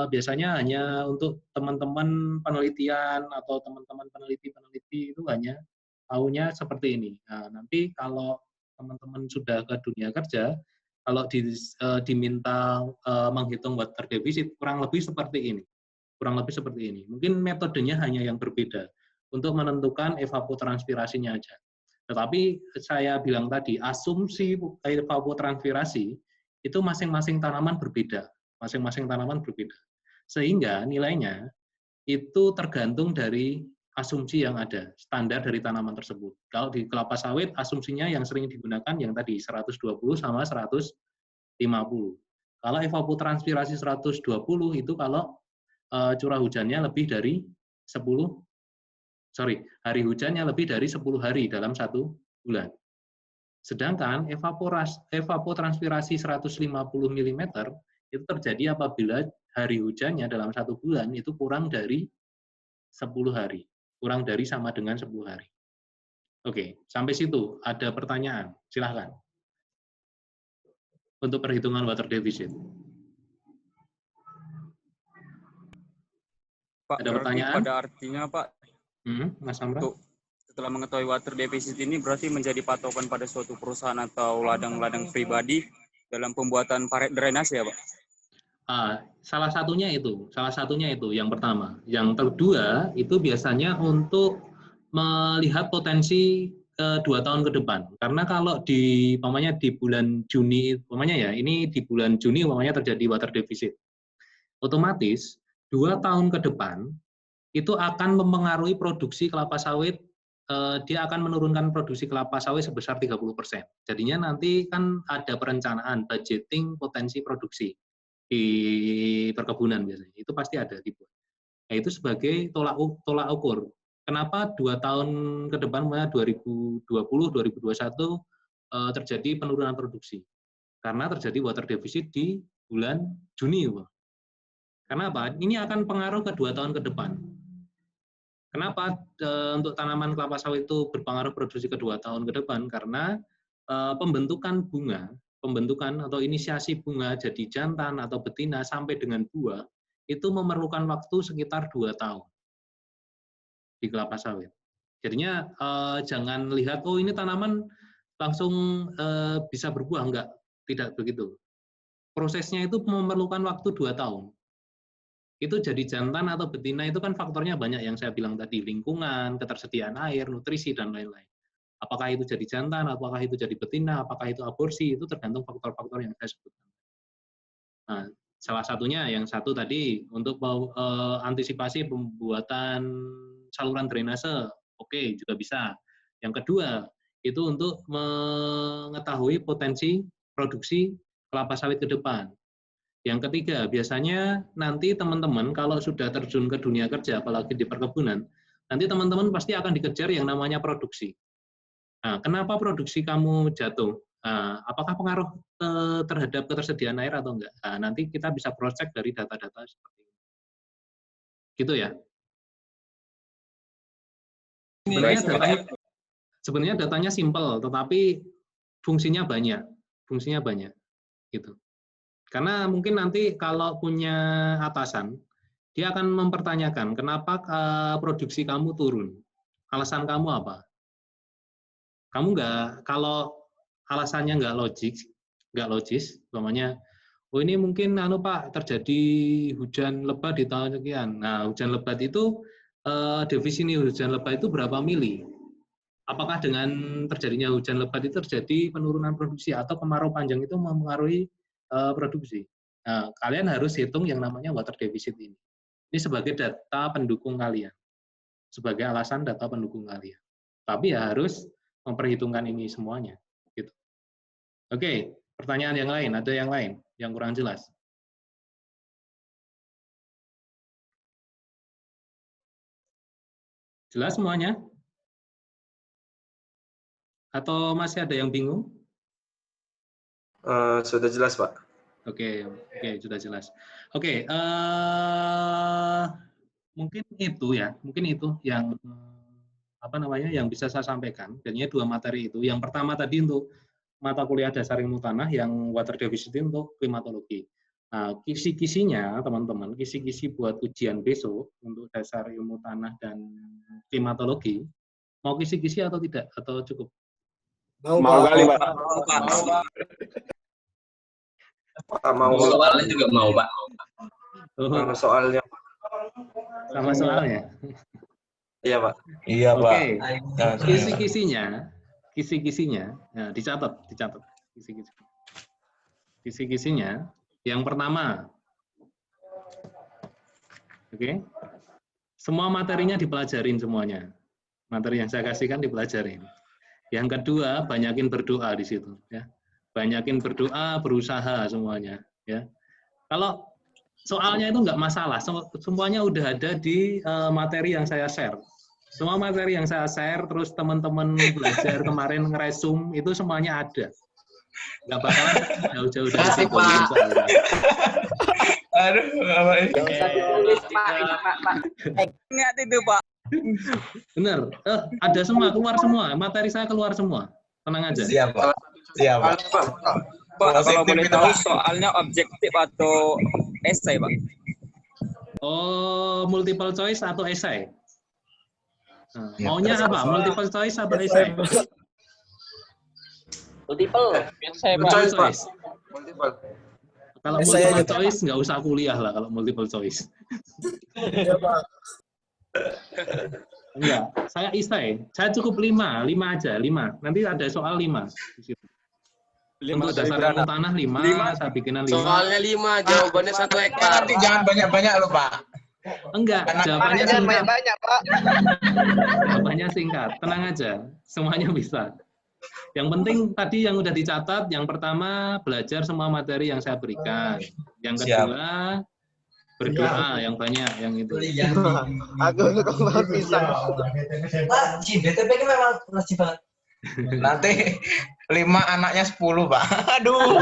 biasanya hanya untuk teman-teman penelitian atau teman-teman peneliti itu hanya tahunya seperti ini. Nah, nanti kalau teman-teman sudah ke dunia kerja, kalau diminta menghitung water deficit kurang lebih seperti ini. Kurang lebih seperti ini. Mungkin metodenya hanya yang berbeda untuk menentukan evapotranspirasinya aja. Tetapi saya bilang tadi, asumsi evapotranspirasi itu masing-masing tanaman berbeda. Masing-masing tanaman berbeda. Sehingga nilainya itu tergantung dari asumsi yang ada, standar dari tanaman tersebut. Kalau di kelapa sawit, asumsinya yang sering digunakan yang tadi 120 sama 150. Kalau evapotranspirasi 120 itu kalau curah hujannya lebih dari 10 hari hujannya lebih dari 10 hari dalam 1 bulan. Sedangkan evapotranspirasi 150 mm itu terjadi apabila hari hujannya dalam 1 bulan itu kurang dari 10 hari. Kurang dari sama dengan 10 hari. Oke, sampai situ ada pertanyaan. Silahkan. Untuk perhitungan water deficit. Pak, ada pertanyaan? Pada artinya, Pak, Mas Amra? Setelah mengetahui water deficit ini berarti menjadi patokan pada suatu perusahaan atau ladang-ladang pribadi dalam pembuatan paret drainase ya, Pak? Salah satunya itu yang pertama. Yang kedua itu biasanya untuk melihat potensi 2 tahun ke depan. Karena kalau di bulan Juni, ini di bulan Juni terjadi water deficit. Otomatis 2 tahun ke depan itu akan mempengaruhi produksi kelapa sawit. Dia akan menurunkan produksi kelapa sawit sebesar 30%. Jadinya nanti kan ada perencanaan budgeting potensi produksi di perkebunan biasanya. Itu pasti ada dibuat. Nah, itu sebagai tolak ukur. Kenapa 2 tahun ke depan, 2020, 2021 terjadi penurunan produksi? Karena terjadi water deficit di bulan Juni. Karena apa? Ini akan pengaruh ke 2 tahun ke depan. Kenapa untuk tanaman kelapa sawit itu berpengaruh produksi ke 2 tahun ke depan? Karena pembentukan atau inisiasi bunga jadi jantan atau betina sampai dengan buah itu memerlukan waktu sekitar 2 tahun di kelapa sawit. Jadinya jangan lihat, oh ini tanaman langsung bisa berbuah, enggak, tidak begitu. Prosesnya itu memerlukan waktu 2 tahun. Itu jadi jantan atau betina itu kan faktornya banyak yang saya bilang tadi, lingkungan, ketersediaan air, nutrisi, dan lain-lain. Apakah itu jadi jantan, apakah itu jadi betina, apakah itu aborsi, itu tergantung faktor-faktor yang saya sebutkan. Nah, salah satunya yang satu tadi, untuk antisipasi pembuatan saluran drainase, oke, juga bisa. Yang kedua, itu untuk mengetahui potensi produksi kelapa sawit ke depan. Yang ketiga, biasanya nanti teman-teman kalau sudah terjun ke dunia kerja, apalagi di perkebunan, nanti teman-teman pasti akan dikejar yang namanya produksi. Nah, kenapa produksi kamu jatuh? Nah, apakah pengaruh terhadap ketersediaan air atau enggak? Nah, nanti kita bisa cross-check dari data-data seperti ini. Gitu ya. Sebenarnya datanya simpel, tetapi fungsinya banyak. Gitu. Karena mungkin nanti kalau punya atasan, dia akan mempertanyakan, kenapa produksi kamu turun? Alasan kamu apa? Kamu kalau alasannya nggak logis, umpamanya, oh ini mungkin Pak terjadi hujan lebat di tahun sekian. Nah, hujan lebat itu definisi hujan lebat itu berapa mili? Apakah dengan terjadinya hujan lebat itu terjadi penurunan produksi atau kemarau panjang itu mempengaruhi produksi? Nah, kalian harus hitung yang namanya water deficit ini. Ini sebagai data pendukung kalian, sebagai alasan data pendukung kalian. Tapi ya harus memperhitungkan ini semuanya. Gitu. Oke, pertanyaan yang lain, ada yang lain yang kurang jelas? Jelas semuanya? Atau masih ada yang bingung? Sudah jelas, Pak. Oke, sudah jelas. Oke, mungkin itu yang yang bisa saya sampaikan. Jadinya 2 materi itu. Yang pertama tadi untuk mata kuliah dasar ilmu tanah, yang water deficit untuk klimatologi. Nah, kisi-kisinya teman-teman, kisi-kisi buat ujian besok untuk dasar ilmu tanah dan klimatologi, mau kisi-kisi atau tidak? Atau cukup? Mau kali, Pak. Mau soalnya juga mau, Pak. sama soalnya. Sama soalnya? Iya, Pak. Iya, Pak. Oke. Kisi-kisinya, nah, dicatat. Kisi-kisinya, yang pertama, oke, semua materinya dipelajarin semuanya. Materi yang saya kasihkan dipelajarin. Yang kedua, banyakin berdoa di situ, ya. Banyakin berdoa, berusaha semuanya, ya. Kalau soalnya itu nggak masalah, semuanya udah ada di materi yang saya share. Semua materi yang saya share, terus teman-teman belajar kemarin ngeresum, itu semuanya ada. Nggak bakalan jauh-jauh dari situ. Aduh, apa ini? Ingat itu, Pak. Bener, ada semua, keluar semua. Materi saya keluar semua. Tenang aja. Siap, Pak. Siap, Pak. Pak, kalau boleh tahu soalnya objektif atau esai, Pak? Oh, multiple choice atau esai? Nah, maunya apa? Multiple choice atau esai? Multiple. Esai, Pak. Multiple choice. Multiple. Kalau multiple choice nggak usah kuliah lah kalau multiple choice. Iya, Pak. Enggak, saya esai. Saya cukup 5 aja, 5. Nanti ada soal 5 di situ. Untuk dasar ilmu tanah 5, saya bikinan 5. Soalnya 5, jawabannya 1 hektar. Nanti jangan banyak-banyak loh, Pak. Enggak, jawabannya singkat. Banyak, Pak. Jawabannya singkat, tenang aja. Semuanya bisa. Yang penting tadi yang udah dicatat, yang pertama belajar semua materi yang saya berikan. Yang kedua, berdoa yang banyak, yang itu. Aku kok bisa. Pak, si BTP ini memang wajib banget. Nanti 5 anaknya 10, Pak. Aduh.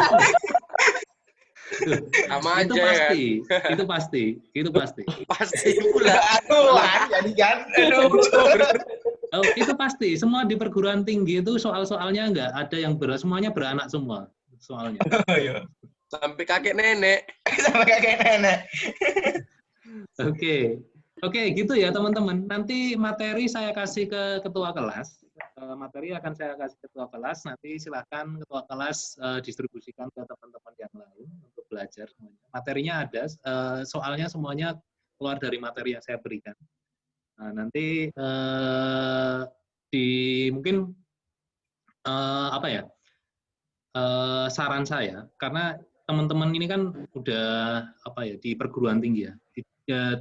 Sama itu aja, pasti, kan? itu pasti. Pasti pula. Aduh, jadi kan. Aduh. Oh, itu pasti. Semua di perguruan tinggi itu soal-soalnya enggak ada yang semuanya beranak semua soalnya. Sampai kakek nenek. Sampai kakek nenek. Oke, gitu ya teman-teman. Nanti materi saya kasih ke ketua kelas. Materi akan saya kasih ke ketua kelas. Nanti silakan ketua kelas distribusikan ke teman-teman yang lain untuk belajar. Materinya ada, soalnya semuanya keluar dari materi yang saya berikan. Nah, nanti mungkin saran saya, karena teman-teman ini kan udah di perguruan tinggi ya,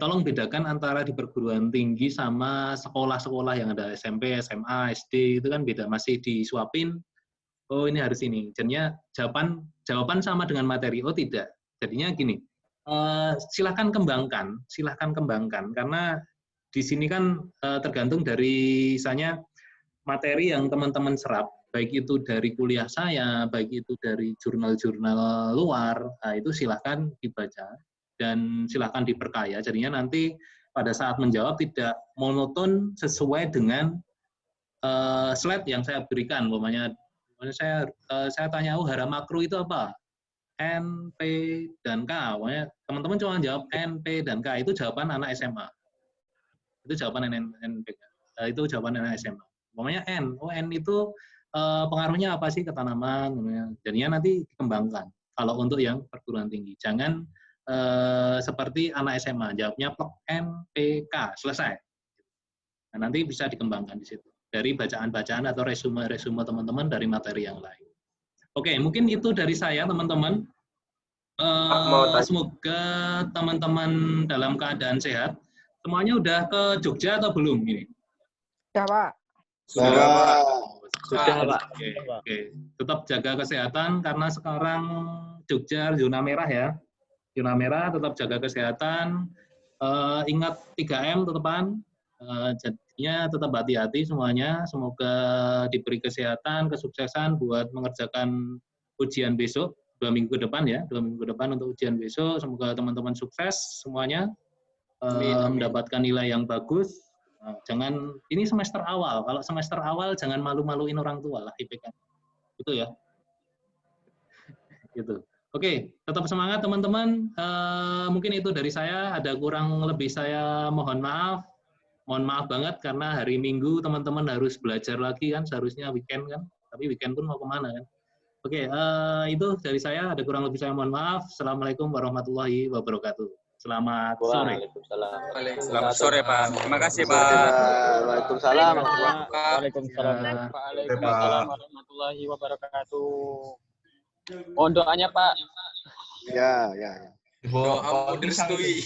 tolong bedakan antara di perguruan tinggi sama sekolah-sekolah yang ada SMP, SMA, SD, itu kan beda, masih disuapin, oh ini harus ini. Jadinya jawaban sama dengan materi, oh tidak. Jadinya gini, silahkan kembangkan, karena di sini kan tergantung dari misalnya materi yang teman-teman serap, baik itu dari kuliah saya, baik itu dari jurnal-jurnal luar, nah itu silahkan dibaca dan silahkan diperkaya. Jadinya nanti pada saat menjawab tidak monoton sesuai dengan slide yang saya berikan. Umpamanya saya tanya, hara makro itu apa? N, P, dan K. Teman-teman cuma jawab N, P, dan K. Itu jawaban anak SMA. Itu jawaban NPK. Itu jawaban anak SMA. Umpamanya N. Oh, N itu pengaruhnya apa sih ke tanaman? Jadinya nanti dikembangkan. Kalau untuk yang perguruan tinggi. Jangan seperti anak SMA. Jawabnya plek N, P, K. Selesai. Nah, nanti bisa dikembangkan di situ. Dari bacaan-bacaan atau resume teman-teman dari materi yang lain. Oke, mungkin itu dari saya, teman-teman. Semoga teman-teman dalam keadaan sehat. Semuanya udah ke Jogja atau belum ini? Sudah, Pak. Sudah, Pak. Oke. Tetap jaga kesehatan karena sekarang Jogja zona merah ya. Zona merah, tetap jaga kesehatan. Ingat 3M tetepan. Jadinya tetap hati-hati semuanya. Semoga diberi kesehatan, kesuksesan buat mengerjakan ujian besok, 2 minggu depan ya, 2 minggu depan untuk ujian besok. Semoga teman-teman sukses semuanya, mendapatkan nilai yang bagus. Jangan, ini semester awal. Kalau semester awal jangan malu-maluin orang tua lah IPK. Itu ya. Gitu. Oke, tetap semangat teman-teman. Mungkin itu dari saya. Ada kurang lebih saya mohon maaf. Mohon maaf banget karena hari Minggu teman-teman harus belajar lagi kan, seharusnya weekend kan. Tapi weekend pun mau kemana kan. Oke, itu dari saya. Ada kurang lebih saya mohon maaf. Assalamualaikum warahmatullahi wabarakatuh. Selamat sore. Selamat sore, Pak. Terima kasih, Pak. Waalaikumsalam. Waalaikumsalam. Waalaikumsalam warahmatullahi wabarakatuh. Mohon doanya, Pak. Ya. Doa direstui.